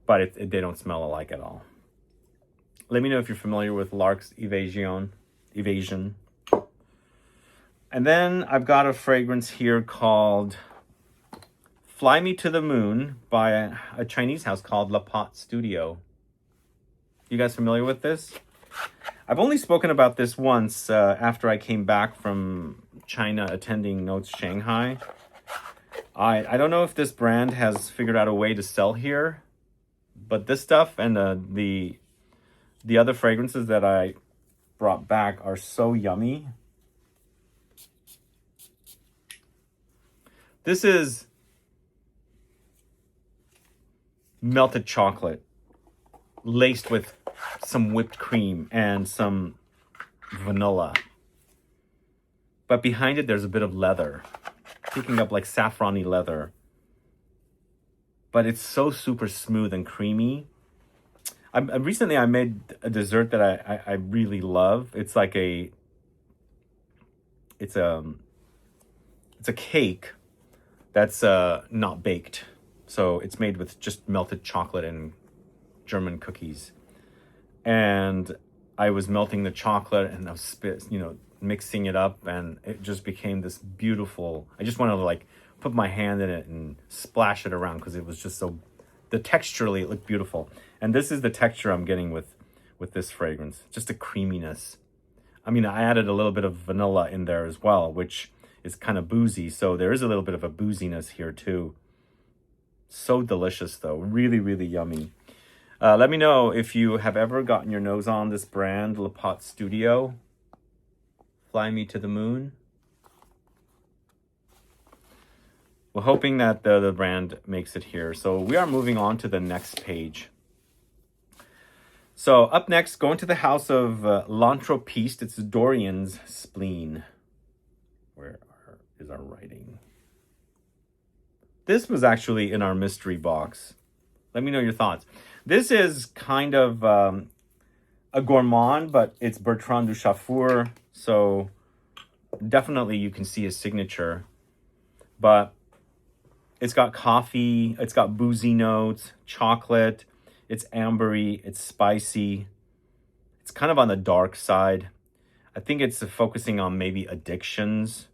but they don't smell alike at all. Let me know if you're familiar with L'ARC's Evasion. And then I've got a fragrance here called Fly Me to the Moon by a Chinese house called La Pot Studio. You guys familiar with this? I've only spoken about this once after I came back from China attending Notes Shanghai. I don't know if this brand has figured out a way to sell here, but this stuff and the other fragrances that I brought back are so yummy. This is melted chocolate laced with some whipped cream and some vanilla. But behind it, there's a bit of leather, picking up like saffrony leather. But it's so super smooth and creamy. Recently, I made a dessert that I really love. It's like it's a cake that's not baked. So it's made with just melted chocolate and German cookies. And I was melting the chocolate and I was mixing it up, and it just became this beautiful. I just wanted to like put my hand in it and splash it around because it was just so, texturally it looked beautiful. And this is the texture I'm getting with this fragrance, just a creaminess. I mean, I added a little bit of vanilla in there as well, which is kind of boozy. So there is a little bit of a booziness here too. So delicious though, really, really yummy. Let me know if you have ever gotten your nose on this brand, La Pot Studio. Fly Me to the Moon. We're hoping that the brand makes it here. So we are moving on to the next page. So up next, going to the house of L'Anthropiste. It's Dorian's Spleen. Where is our writing? This was actually in our mystery box. Let me know your thoughts. This is kind of a gourmand, but it's Bertrand Duchaufour. So definitely you can see his signature. But it's got coffee, it's got boozy notes, chocolate, it's ambery, it's spicy. It's kind of on the dark side. I think it's focusing on maybe addictions.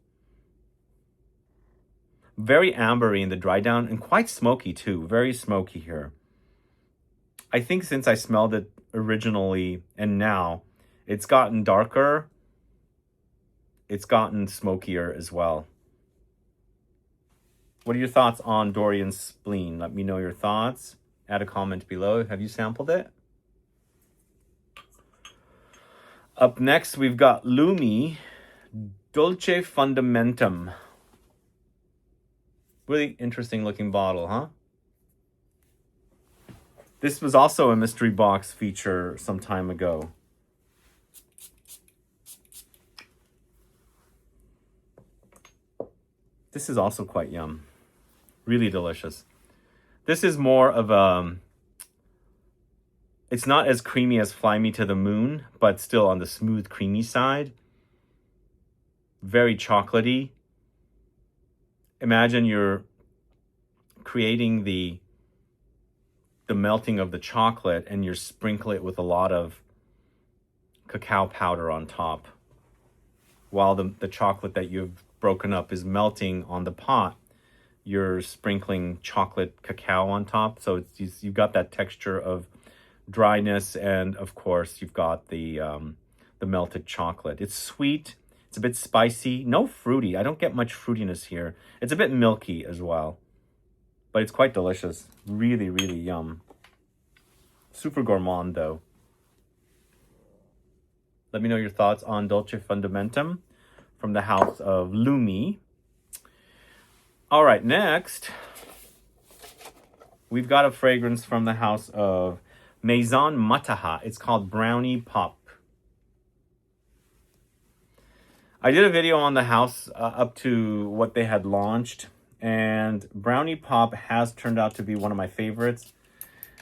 Very ambery in the dry down and quite smoky too. Very smoky here. I think since I smelled it originally and now, it's gotten darker. It's gotten smokier as well. What are your thoughts on Dorian's Spleen? Let me know your thoughts. Add a comment below. Have you sampled it? Up next, we've got Lumi Dolce Fundamentum. Really interesting looking bottle, huh? This was also a mystery box feature some time ago. This is also quite yum. Really delicious. This is more of a... It's not as creamy as Fly Me to the Moon, but still on the smooth, creamy side. Very chocolatey. imagine you're creating the melting of the chocolate and you sprinkle it with a lot of cacao powder on top while the chocolate that you've broken up is melting on the pot. You're sprinkling chocolate cacao on top, so you've got that texture of dryness, and of course you've got the melted chocolate. It's sweet, it's a bit spicy, no fruity. I don't get much fruitiness here. It's a bit milky as well, but it's quite delicious. Really, really yum. Super gourmand though. Let me know your thoughts on Dolce Fundamentum from the house of Lumi. All right, next, we've got a fragrance from the house of Maison Mataha. It's called Brownie Pop. I did a video on the house up to what they had launched, and Brownie Pop has turned out to be one of my favorites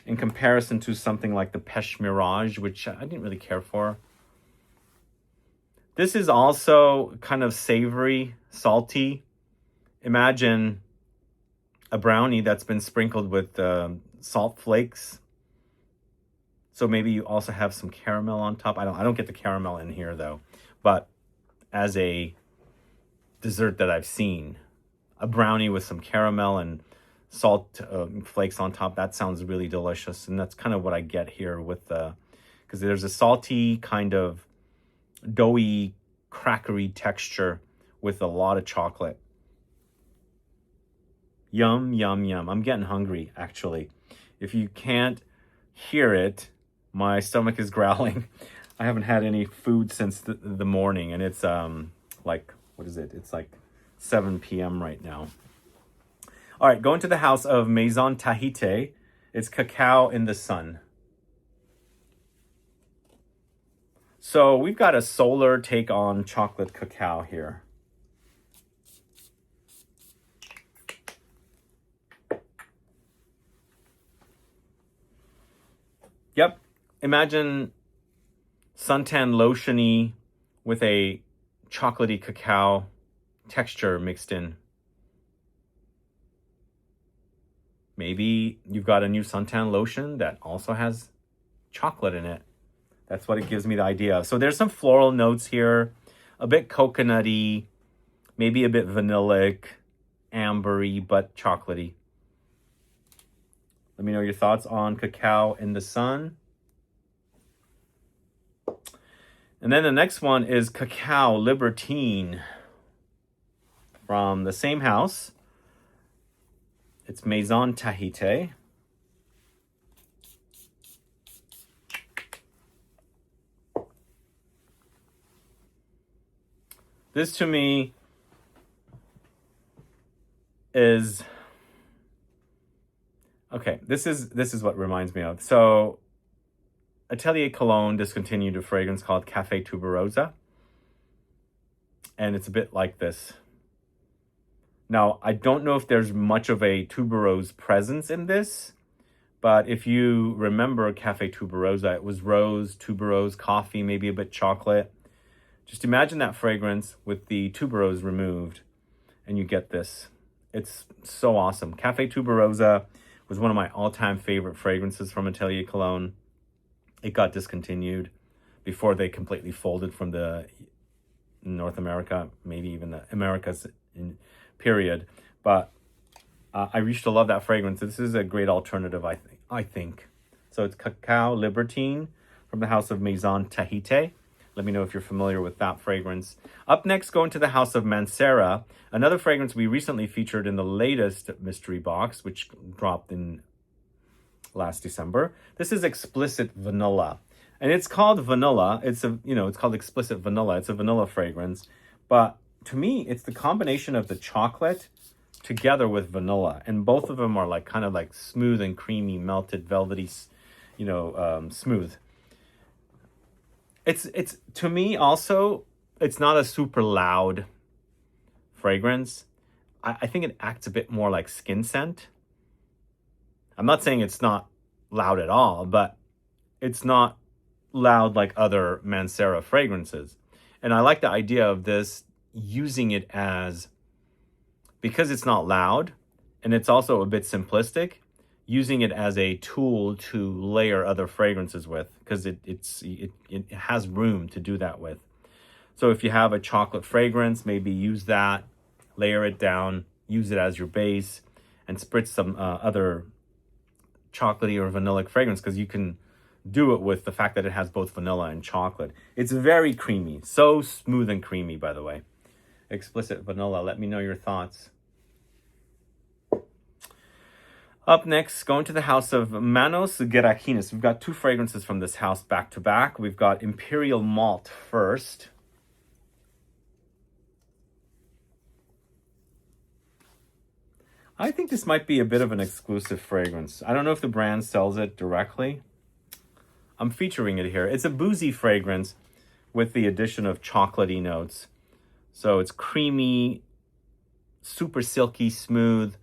in comparison to something like the Pêche Mirage, which I didn't really care for. This is also kind of savory, salty. Imagine a brownie that's been sprinkled with salt flakes. So maybe you also have some caramel on top. I don't get the caramel in here though, but as a dessert that I've seen, a brownie with some caramel and salt flakes on top, that sounds really delicious. And that's kind of what I get here with because there's a salty kind of doughy, crackery texture with a lot of chocolate. Yum, yum, yum. I'm getting hungry, actually. If you can't hear it, my stomach is growling. I haven't had any food since the morning, and it's like, what is it? It's like 7 p.m. right now. All right, going to the house of Maison Tahiti. It's Cacao in the Sun. So we've got a solar take on chocolate cacao here. Yep, imagine suntan lotiony with a chocolatey cacao texture mixed in. Maybe you've got a new suntan lotion that also has chocolate in it. That's what it gives me the idea of. So there's some floral notes here, a bit coconutty, maybe a bit vanillic, ambery, but chocolatey. Let me know your thoughts on Cacao in the Sun. And then the next one is Cacao Libertine from the same house. It's Maison Tahiti. This to me is okay. This is what reminds me of. So Atelier Cologne discontinued a fragrance called Cafe Tuberosa, and it's a bit like this. Now, I don't know if there's much of a tuberose presence in this, but if you remember Cafe Tuberosa, it was rose, tuberose, coffee, maybe a bit chocolate. Just imagine that fragrance with the tuberose removed, and you get this. It's so awesome. Cafe Tuberosa was one of my all-time favorite fragrances from Atelier Cologne. It got discontinued before they completely folded from the North America, maybe even the Americas in period. But I used to love that fragrance. This is a great alternative, I think. So it's Cacao Libertine from the house of Maison Tahiti. Let me know if you're familiar with that fragrance. Up next, going to the house of Mansera, another fragrance we recently featured in the latest mystery box, which dropped in last December. This is Explicit Vanilla. And it's called vanilla. It's called Explicit Vanilla. It's a vanilla fragrance. But to me, it's the combination of the chocolate together with vanilla. And both of them are like kind of like smooth and creamy, melted, velvety, smooth. It's to me also, it's not a super loud fragrance. I think it acts a bit more like skin scent. I'm not saying it's not loud at all, but it's not loud like other Mansera fragrances. And I like the idea of this, using it as because it's not loud and it's also a bit simplistic, using it as a tool to layer other fragrances with, because it has room to do that with. So if you have a chocolate fragrance, maybe use that, layer it down, use it as your base, and spritz some other chocolatey or vanillic fragrance, because you can do it with the fact that it has both vanilla and chocolate. It's very creamy, so smooth and creamy, by the way. Explicit vanilla, let me know your thoughts. Up next, going to the house of Manos Gerakinis. We've got two fragrances from this house back to back. We've got Imperial Malt first. I think this might be a bit of an exclusive fragrance. I don't know if the brand sells it directly. I'm featuring it here. It's a boozy fragrance with the addition of chocolatey notes. So it's creamy, super silky, smooth,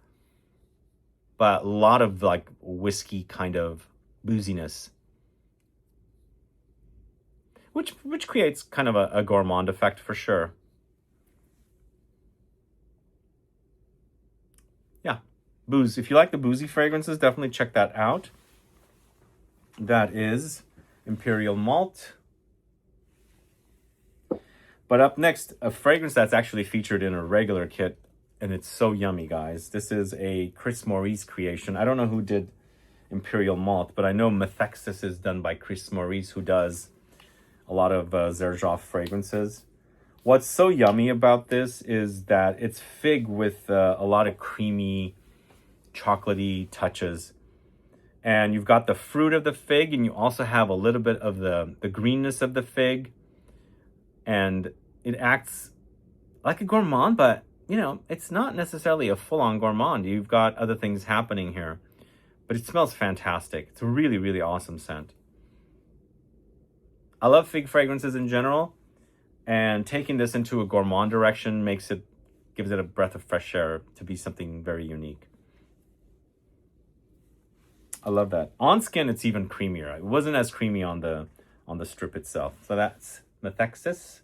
but a lot of like whiskey kind of booziness. Which creates kind of a gourmand effect for sure. Yeah, booze. If you like the boozy fragrances, definitely check that out. That is Imperial Malt. But up next, a fragrance that's actually featured in a regular kit, and it's so yummy, guys. This is a Chris Maurice creation. I don't know who did Imperial Malt, but I know Methexis is done by Chris Maurice, who does a lot of Xerjoff fragrances. What's so yummy about this is that it's fig with a lot of creamy, chocolatey touches. And you've got the fruit of the fig, and you also have a little bit of the greenness of the fig. And it acts like a gourmand, but, you know, it's not necessarily a full-on gourmand. You've got other things happening here. But it smells fantastic. It's a really, really awesome scent. I love fig fragrances in general. And taking this into a gourmand direction gives it a breath of fresh air to be something very unique. I love that. On skin, it's even creamier. It wasn't as creamy on the strip itself. So that's Methexis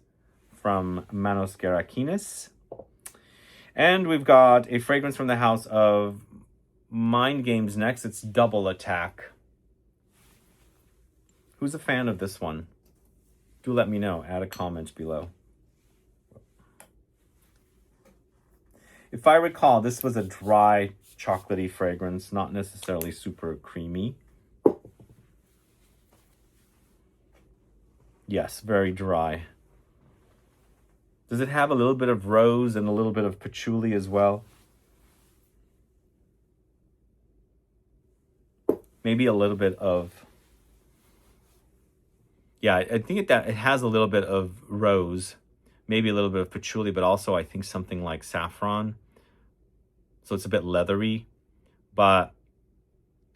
from Manos Gerakinis. And we've got a fragrance from the house of Mind Games next. It's Double Attack. Who's a fan of this one? Do let me know. Add a comment below. If I recall, this was a dry, chocolatey fragrance, not necessarily super creamy. Yes, very dry. Does it have a little bit of rose and a little bit of patchouli as well? Maybe a little bit of... Yeah, I think it has a little bit of rose, maybe a little bit of patchouli, but also I think something like saffron. So it's a bit leathery, but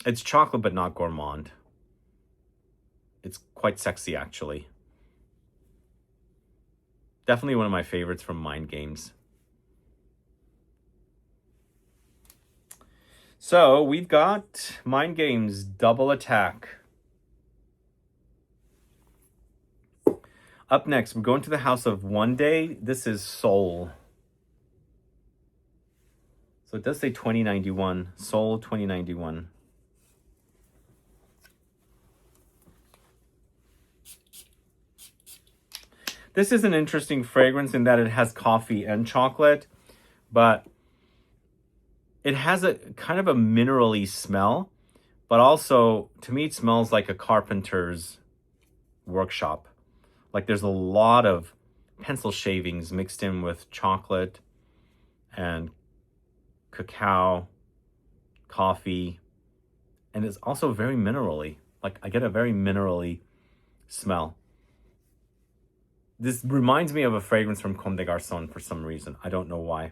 it's chocolate, but not gourmand. It's quite sexy, actually. Definitely one of my favorites from Mind Games. So we've got Mind Games Double Attack. Up next, we're going to the house of One Day. This is Soul. So it does say 2091. Soul 2091. This is an interesting fragrance in that it has coffee and chocolate, but it has a kind of a minerally smell, but also, to me, it smells like a carpenter's workshop. Like there's a lot of pencil shavings mixed in with chocolate and cacao, coffee, and it's also very minerally. Like I get a very minerally smell. This reminds me of a fragrance from Comme des Garçons for some reason. I don't know why.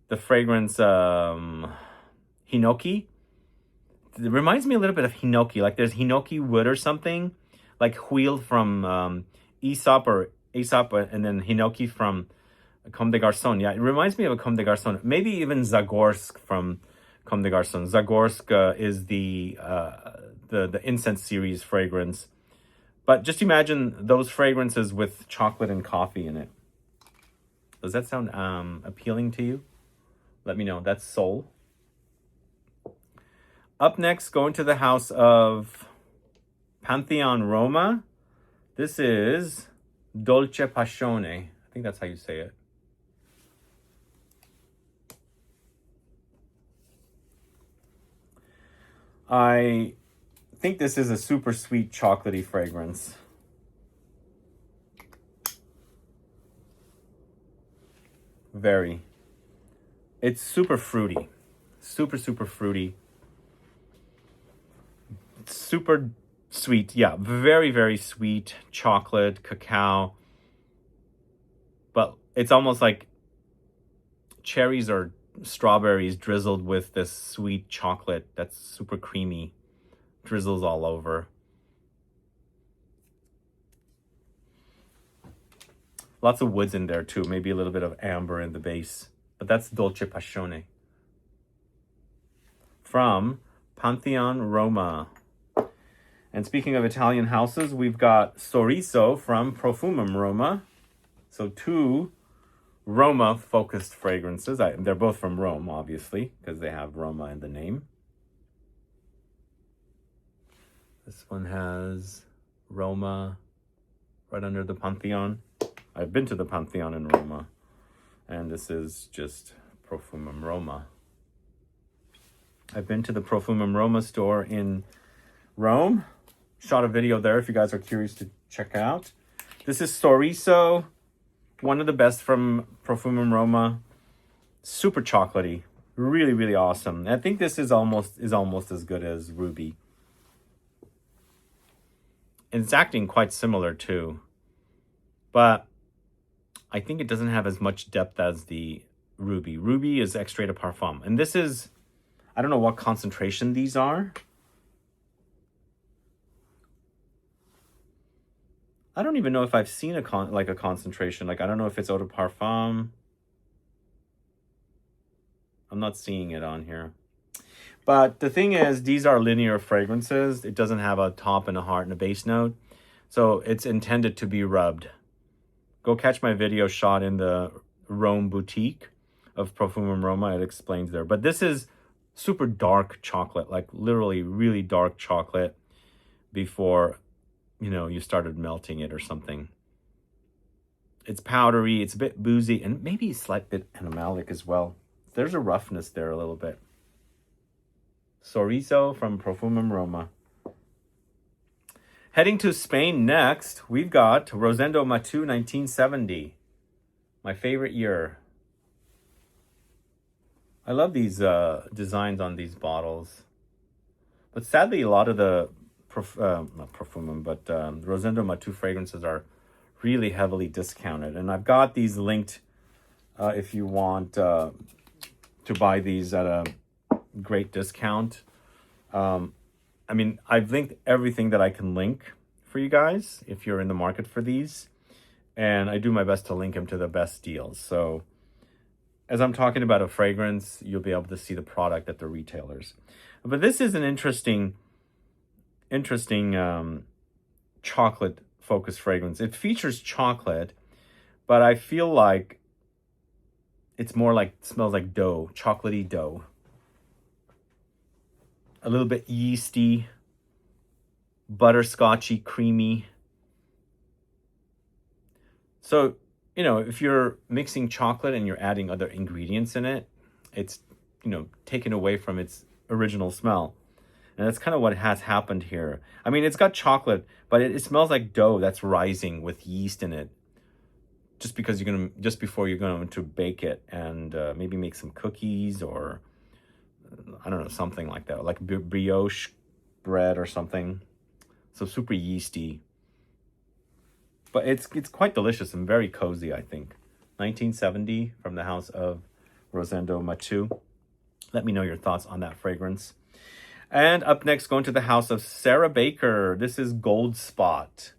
The fragrance Hinoki. It reminds me a little bit of Hinoki. Like there's Hinoki wood or something. Like Wheel from Aesop, and then Hinoki from Comme des Garçons. Yeah, it reminds me of a Comme des Garçons. Maybe even Zagorsk from Comme des Garçons. Zagorsk is the incense series fragrance. But just imagine those fragrances with chocolate and coffee in it. Does that sound appealing to you? Let me know. That's Soul. Up next, going to the house of Pantheon Roma. This is Dolce Passione. I think that's how you say it. I think this is a super sweet chocolatey fragrance. Very. It's super fruity. Super, super fruity. Super sweet. Yeah, very, very sweet. Chocolate, cacao. But it's almost like cherries or strawberries drizzled with this sweet chocolate that's super creamy. Drizzles all over. Lots of woods in there too. Maybe a little bit of amber in the base. But that's Dolce Passione. From Pantheon Roma. And speaking of Italian houses, we've got Sorriso from Perfume Roma. So 2 Roma-focused fragrances. They're both from Rome, obviously, because they have Roma in the name. This one has Roma right under the Pantheon. I've been to the Pantheon in Roma. And this is just Perfume Roma. I've been to the Perfume Roma store in Rome. Shot a video there if you guys are curious to check out. This is Sorriso. One of the best from Perfume Roma. Super chocolatey. Really, really awesome. I think this is almost as good as Ruby. And it's acting quite similar too. But I think it doesn't have as much depth as the Ruby. Ruby is extrait de parfum. And this is, I don't know what concentration these are. I don't even know if I've seen a concentration. Like, I don't know if it's eau de parfum. I'm not seeing it on here. But the thing is, these are linear fragrances. It doesn't have a top and a heart and a base note. So it's intended to be rubbed. Go catch my video shot in the Rome boutique of Perfume Roma. It explains there. But this is super dark chocolate, like literally really dark chocolate before, you know, you started melting it or something. It's powdery, it's a bit boozy, and maybe a slight bit animalic as well. There's a roughness there a little bit. Sorriso from Perfume Roma. Heading to Spain next, we've got Rosendo Matu 1970. My favorite year. I love these designs on these bottles. But sadly, a lot of the, not Perfume, but Rosendo Matu fragrances are really heavily discounted. And I've got these linked if you want to buy these at a great discount. I mean, I've linked everything that I can link for you guys if you're in the market for these. And I do my best to link them to the best deals. So as I'm talking about a fragrance, you'll be able to see the product at the retailers. But this is an interesting chocolate-focused fragrance. It features chocolate, but I feel like it's more like, smells like dough, chocolatey dough. A little bit yeasty, butterscotchy, creamy. So, you know, if you're mixing chocolate and you're adding other ingredients in it, it's, you know, taken away from its original smell. And that's kind of what has happened here. I mean, it's got chocolate, but it smells like dough that's rising with yeast in it. Just because just before you're going to bake it and maybe make some cookies or I don't know, something like that, like brioche bread or something. So super yeasty. But it's quite delicious and very cozy, I think. 1970 from the house of Rosendo Matu. Let me know your thoughts on that fragrance. And up next, going to the house of Sarah Baker. This is Gold Spot.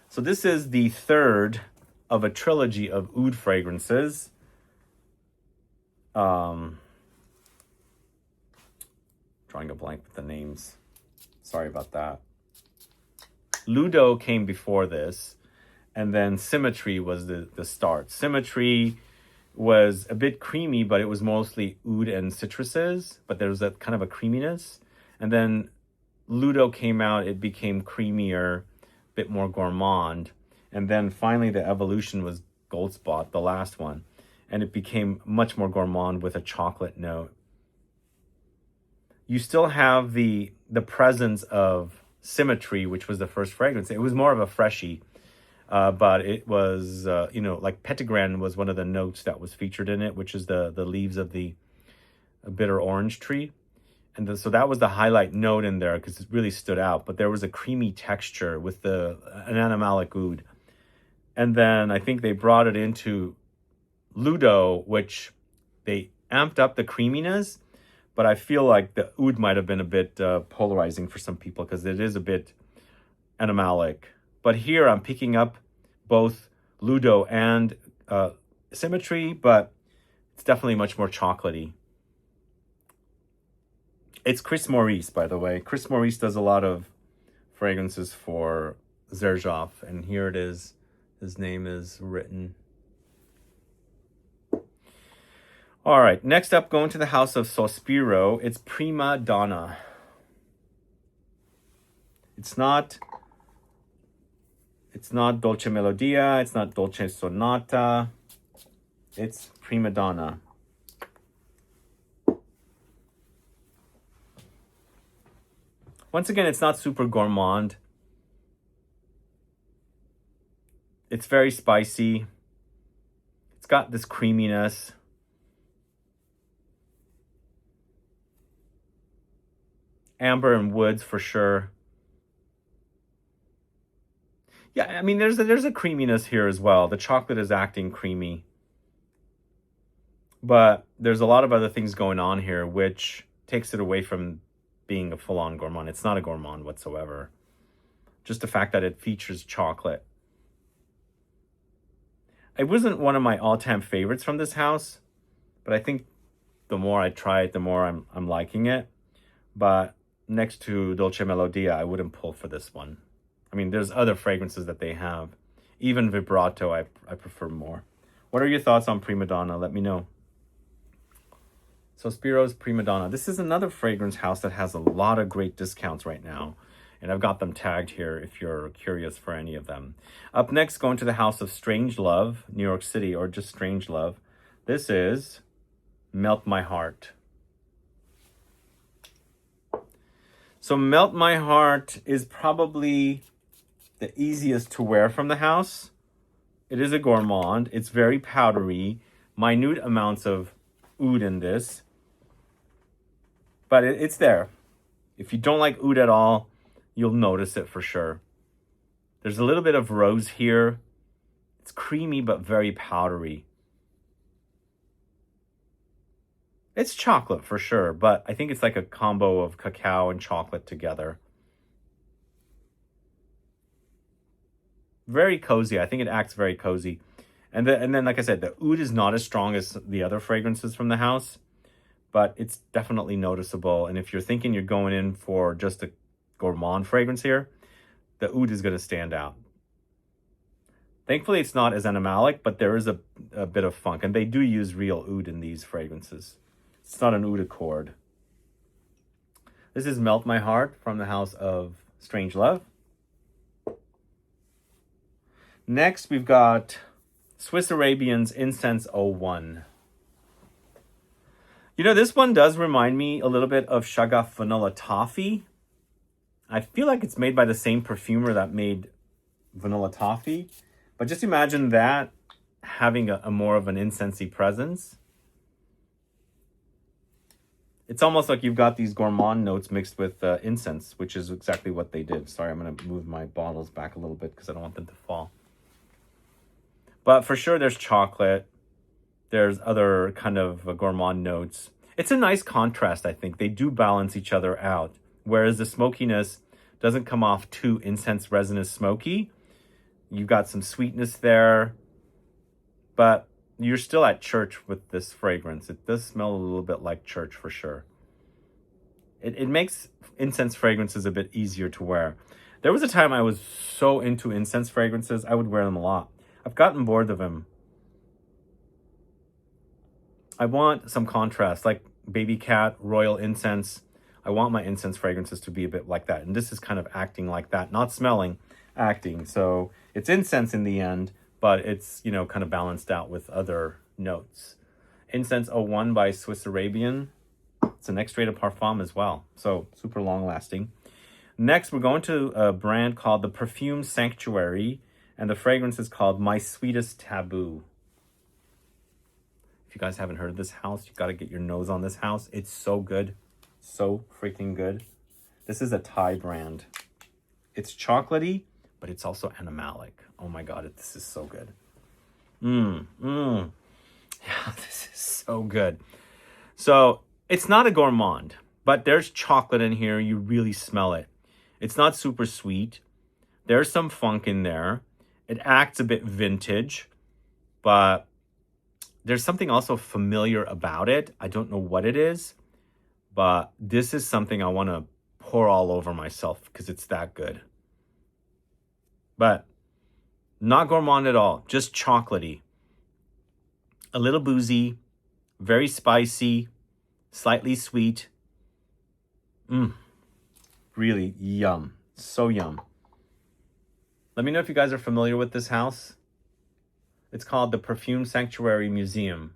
So this is the third of a trilogy of oud fragrances. Drawing a blank with the names. Sorry about that. Ludo came before this, and then Symmetry was the start. Symmetry was a bit creamy, but it was mostly oud and citruses, but there was that kind of a creaminess. And then Ludo came out, it became creamier, a bit more gourmand. And then finally the evolution was Gold Spot, the last one. And it became much more gourmand with a chocolate note. You still have the presence of Symmetry, which was the first fragrance. It was more of a freshie, but it was, like Petitgrain was one of the notes that was featured in it, which is the leaves of the bitter orange tree. And so that was the highlight note in there because it really stood out. But there was a creamy texture with an Animalic oud. And then I think they brought it into Ludo, which they amped up the creaminess. But I feel like the oud might have been a bit polarizing for some people because it is a bit Animalic. But here I'm picking up both Ludo and Symmetry, but it's definitely much more chocolatey. It's Chris Maurice, by the way. Chris Maurice does a lot of fragrances for Xerjoff, and here it is. His name is written. All right, next up, going to the house of Sospiro. It's Prima Donna. It's not Dolce Melodia. It's not Dolce Sonata. It's Prima Donna. Once again, it's not super gourmand. It's very spicy. It's got this creaminess. Amber and woods for sure. Yeah, I mean, there's a creaminess here as well. The chocolate is acting creamy. But there's a lot of other things going on here, which takes it away from being a full-on gourmand. It's not a gourmand whatsoever. Just the fact that it features chocolate. It wasn't one of my all-time favorites from this house, but I think the more I try it, the more I'm liking it. But next to Dolce Melodia, I wouldn't pull for this one. I mean, there's other fragrances that they have. Even Vibrato, I prefer more. What are your thoughts on Prima Donna? Let me know. Sospiro's Prima Donna. This is another fragrance house that has a lot of great discounts right now. And I've got them tagged here if you're curious for any of them. Up next, going to the house of Strange Love, New York City, or just Strange Love. This is Melt My Heart. So Melt My Heart is probably the easiest to wear from the house. It is a gourmand. It's very powdery, minute amounts of oud in this. But it's there. If you don't like oud at all, you'll notice it for sure. There's a little bit of rose here. It's creamy but very powdery. It's chocolate for sure, but I think it's like a combo of cacao and chocolate together. Very cozy. I think it acts very cozy. And then, like I said, the oud is not as strong as the other fragrances from the house, but it's definitely noticeable. And if you're thinking you're going in for just a gourmand fragrance here, the oud is going to stand out. Thankfully, it's not as animalic, but there is a bit of funk. And they do use real oud in these fragrances. It's not an oud accord. This is Melt My Heart from the house of Strange Love. Next, we've got Swiss Arabian's Incense-01. You know, this one does remind me a little bit of Shagaf Vanilla Toffee. I feel like it's made by the same perfumer that made Vanilla Toffee. But just imagine that having a more of an incensey presence. It's almost like you've got these gourmand notes mixed with incense, which is exactly what they did. Sorry, I'm going to move my bottles back a little bit because I don't want them to fall. But for sure, there's chocolate. There's other kind of gourmand notes. It's a nice contrast, I think. They do balance each other out. Whereas the smokiness doesn't come off too incense resinous smoky. You've got some sweetness there. But you're still at church with this fragrance. It does smell a little bit like church for sure. It makes incense fragrances a bit easier to wear. There was a time I was so into incense fragrances, I would wear them a lot. I've gotten bored of them. I want some contrast, like Baby Cat, Royal Incense. I want my incense fragrances to be a bit like that. And this is kind of acting like that, not smelling, acting. So it's incense in the end, but it's, you know, kind of balanced out with other notes. Incense-01 by Swiss Arabian. It's an extrait de parfum as well. So super long lasting. Next, we're going to a brand called the Perfume Sanctuary. And the fragrance is called My Sweetest Taboo. If you guys haven't heard of this house, you got to get your nose on this house. It's so good. So freaking good. This is a Thai brand. It's chocolatey, but it's also Animalic. Oh my God, this is so good. Yeah, this is so good. So it's not a gourmand, but there's chocolate in here. You really smell it. It's not super sweet. There's some funk in there. It acts a bit vintage, but there's something also familiar about it. I don't know what it is, but this is something I want to pour all over myself because it's that good. But not gourmand at all, just chocolatey. A little boozy, very spicy, slightly sweet. Really yum. So yum. Let me know if you guys are familiar with this house. It's called the Perfume Sanctuary Museum.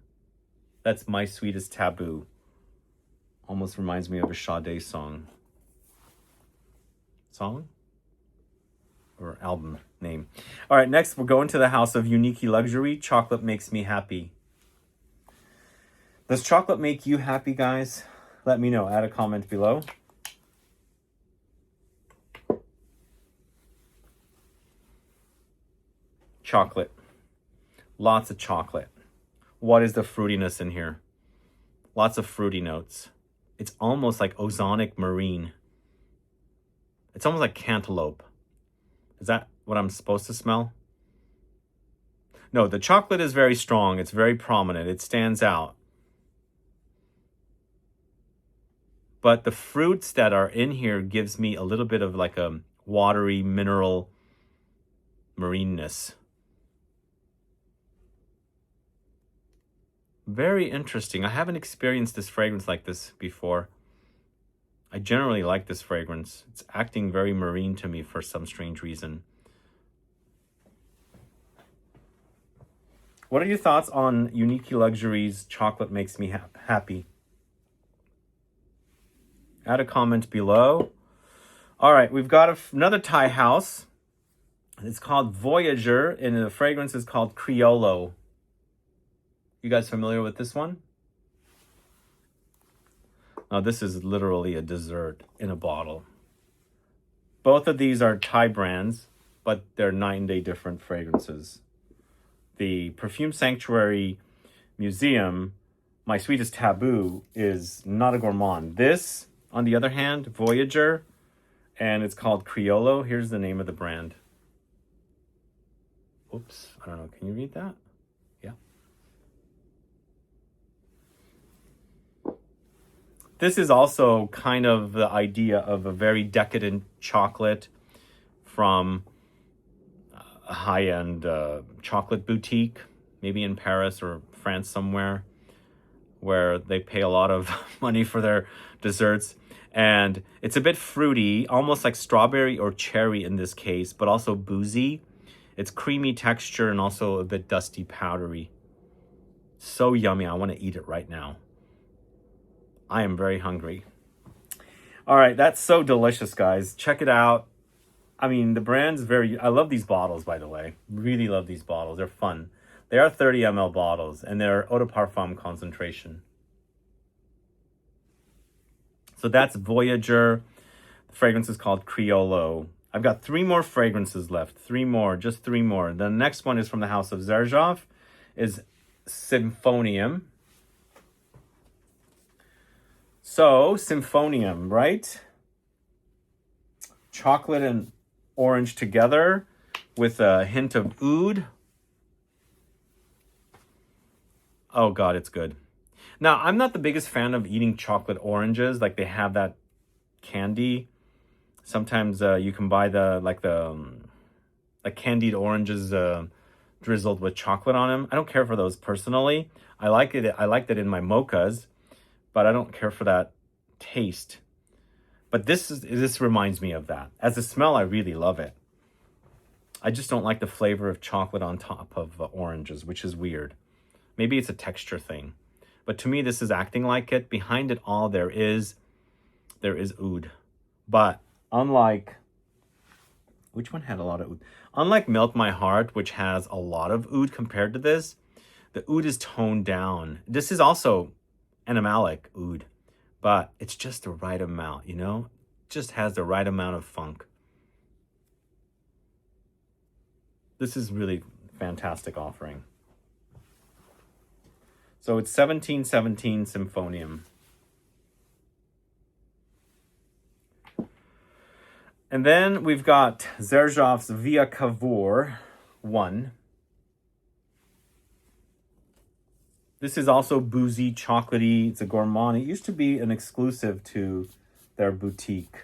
That's My Sweetest Taboo. Almost reminds me of a Sade song. Song? Or album name. All right, next we're going to the house of Unique Luxury. Chocolate Makes Me Happy. Does chocolate make you happy, guys? Let me know. Add a comment below. Chocolate. Lots of chocolate. What is the fruitiness in here? Lots of fruity notes. It's almost like ozonic marine. It's almost like cantaloupe. Is that what I'm supposed to smell? No, the chocolate is very strong. It's very prominent. It stands out. But the fruits that are in here gives me a little bit of like a watery, mineral marineness. Very interesting. I haven't experienced this fragrance like this before. I generally like this fragrance. It's acting very marine to me for some strange reason. What are your thoughts on Unique Luxury's Chocolate Makes Me Happy? Add a comment below. All right, we've got another Thai house. It's called Voyager, and the fragrance is called Criollo. You guys familiar with this one? Now, this is literally a dessert in a bottle. Both of these are Thai brands, but they're night and day different fragrances. The Perfume Sanctuary Museum, My Sweetest Taboo, is not a gourmand. This, on the other hand, Voyager, and it's called Criollo. Here's the name of the brand. Oops, I don't know. Can you read that? Yeah. This is also kind of the idea of a very decadent chocolate from a high-end chocolate boutique, maybe in Paris or France somewhere, where they pay a lot of money for their desserts. And it's a bit fruity, almost like strawberry or cherry in this case, but also boozy. It's creamy texture and also a bit dusty, powdery. So yummy. I want to eat it right now. I am very hungry. All right, that's so delicious, guys. Check it out. I mean, the brand's very... I love these bottles, by the way. Really love these bottles. They're fun. They are 30 ml bottles, and they're eau de parfum concentration. So that's Voyager. The fragrance is called Criollo. I've got 3 more fragrances left. 3 more, just 3 more. The next one is from the house of Xerjoff, is Symphonium. So, Symphonium, right? Chocolate and orange together with a hint of oud. Oh God, it's good. Now, I'm not the biggest fan of eating chocolate oranges. Like, they have that candy. Sometimes you can buy the candied oranges, drizzled with chocolate on them. I don't care for those personally. I like it in my mochas, but I don't care for that taste. But this reminds me of that. As a smell, I really love it. I just don't like the flavor of chocolate on top of oranges, which is weird. Maybe it's a texture thing. But to me, this is acting like it. Behind it all, there is oud. But unlike, which one had a lot of oud? Unlike Milk My Heart, which has a lot of oud compared to this, the oud is toned down. This is also Animalic oud, but it's just the right amount, you know? Just has the right amount of funk. This is really fantastic offering. So it's 1717 Symphonium. And then we've got Xerjoff's Via Cavour 1. This is also boozy, chocolatey. It's a Gourmand. It used to be an exclusive to their boutique.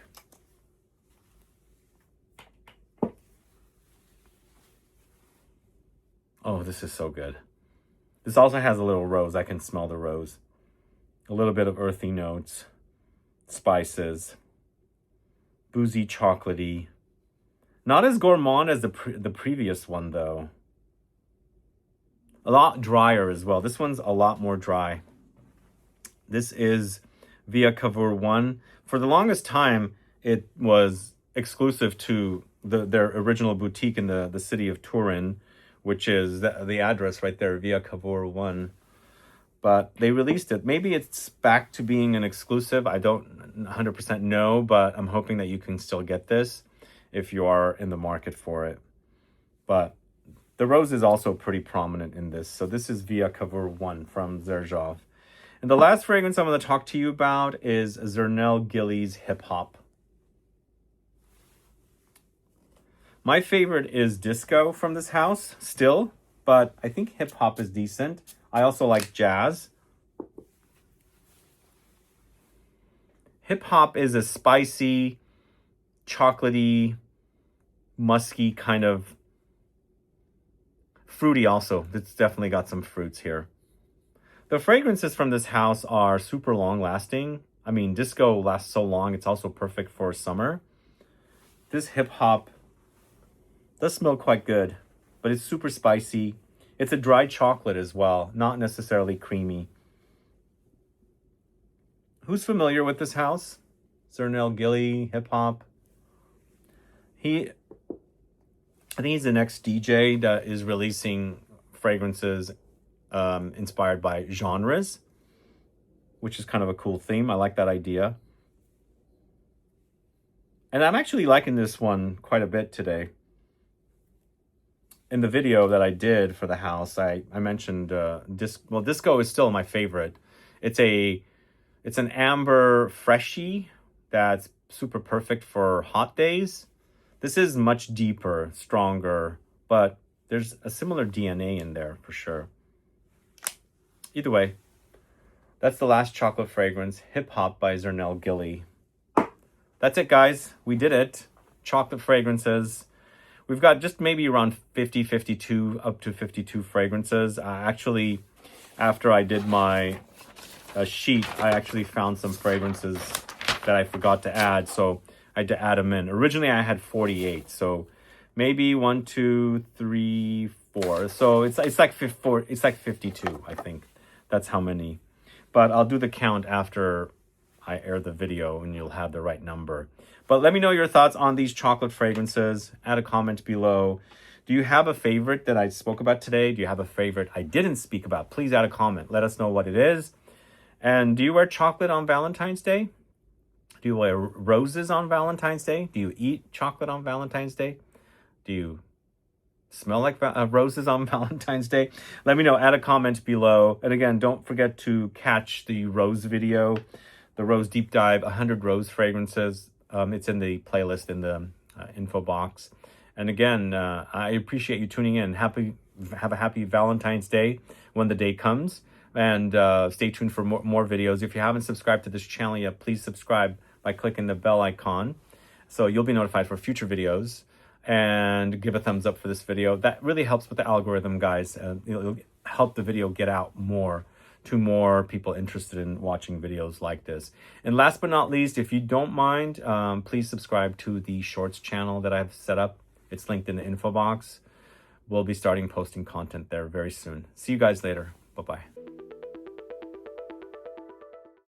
Oh, this is so good. This also has a little rose. I can smell the rose. A little bit of earthy notes, spices, boozy, chocolatey. Not as gourmand as the previous one, though. A lot drier as well. This one's a lot more dry. This is Via Cavour 1. For the longest time, it was exclusive to their original boutique in the city of Turin, which is the address right there, Via Cavour 1. But they released it. Maybe it's back to being an exclusive. I don't 100% know, but I'm hoping that you can still get this if you are in the market for it. But the rose is also pretty prominent in this. So this is Via Cavour 1 from Xerjoff. And the last fragrance I'm going to talk to you about is Zernel Gillies Hip Hop. My favorite is Disco from this house still, but I think hip hop is decent. I also like jazz. Hip hop is a spicy, chocolatey, musky kind of fruity also. It's definitely got some fruits here. The fragrances from this house are super long lasting. I mean, Disco lasts so long, it's also perfect for summer. This hip hop does smell quite good, but it's super spicy. It's a dry chocolate as well, not necessarily creamy. Who's familiar with this house? Zernel Gilly, hip hop. I think he's the next DJ that is releasing fragrances inspired by genres, which is kind of a cool theme. I like that idea. And I'm actually liking this one quite a bit today. In the video that I did for the house, I mentioned Disco is still my favorite. It's an amber freshie that's super perfect for hot days. This is much deeper, stronger, but there's a similar DNA in there for sure. Either way, that's the last chocolate fragrance, Hip Hop by Zernel Gilly. That's it, guys. We did it. Chocolate fragrances. We've got just maybe around 50, 52, up to 52 fragrances. Actually, after I did my sheet, I actually found some fragrances that I forgot to add, so I had to add them in. Originally, I had 48, so maybe 1, 2, 3, 4. So it's like 52, I think. That's how many. But I'll do the count after I air the video, and you'll have the right number. But let me know your thoughts on these chocolate fragrances. Add a comment below. Do you have a favorite that I spoke about today? Do you have a favorite I didn't speak about? Please add a comment. Let us know what it is. And do you wear chocolate on Valentine's Day? Do you wear roses on Valentine's Day? Do you eat chocolate on Valentine's Day? Do you smell like roses on Valentine's Day? Let me know. Add a comment below. And again, don't forget to catch the rose video, the rose deep dive, 100 rose fragrances. It's in the playlist in the info box. And again, I appreciate you tuning in. Have a happy Valentine's Day when the day comes. And stay tuned for more videos. If you haven't subscribed to this channel yet, please subscribe by clicking the bell icon, so you'll be notified for future videos. and give a thumbs up for this video. That really helps with the algorithm, guys. It'll help the video get out more to more people interested in watching videos like this. And last but not least, if you don't mind, please subscribe to the Shorts channel that I've set up. It's linked in the info box. We'll be starting posting content there very soon. See you guys later. Bye-bye.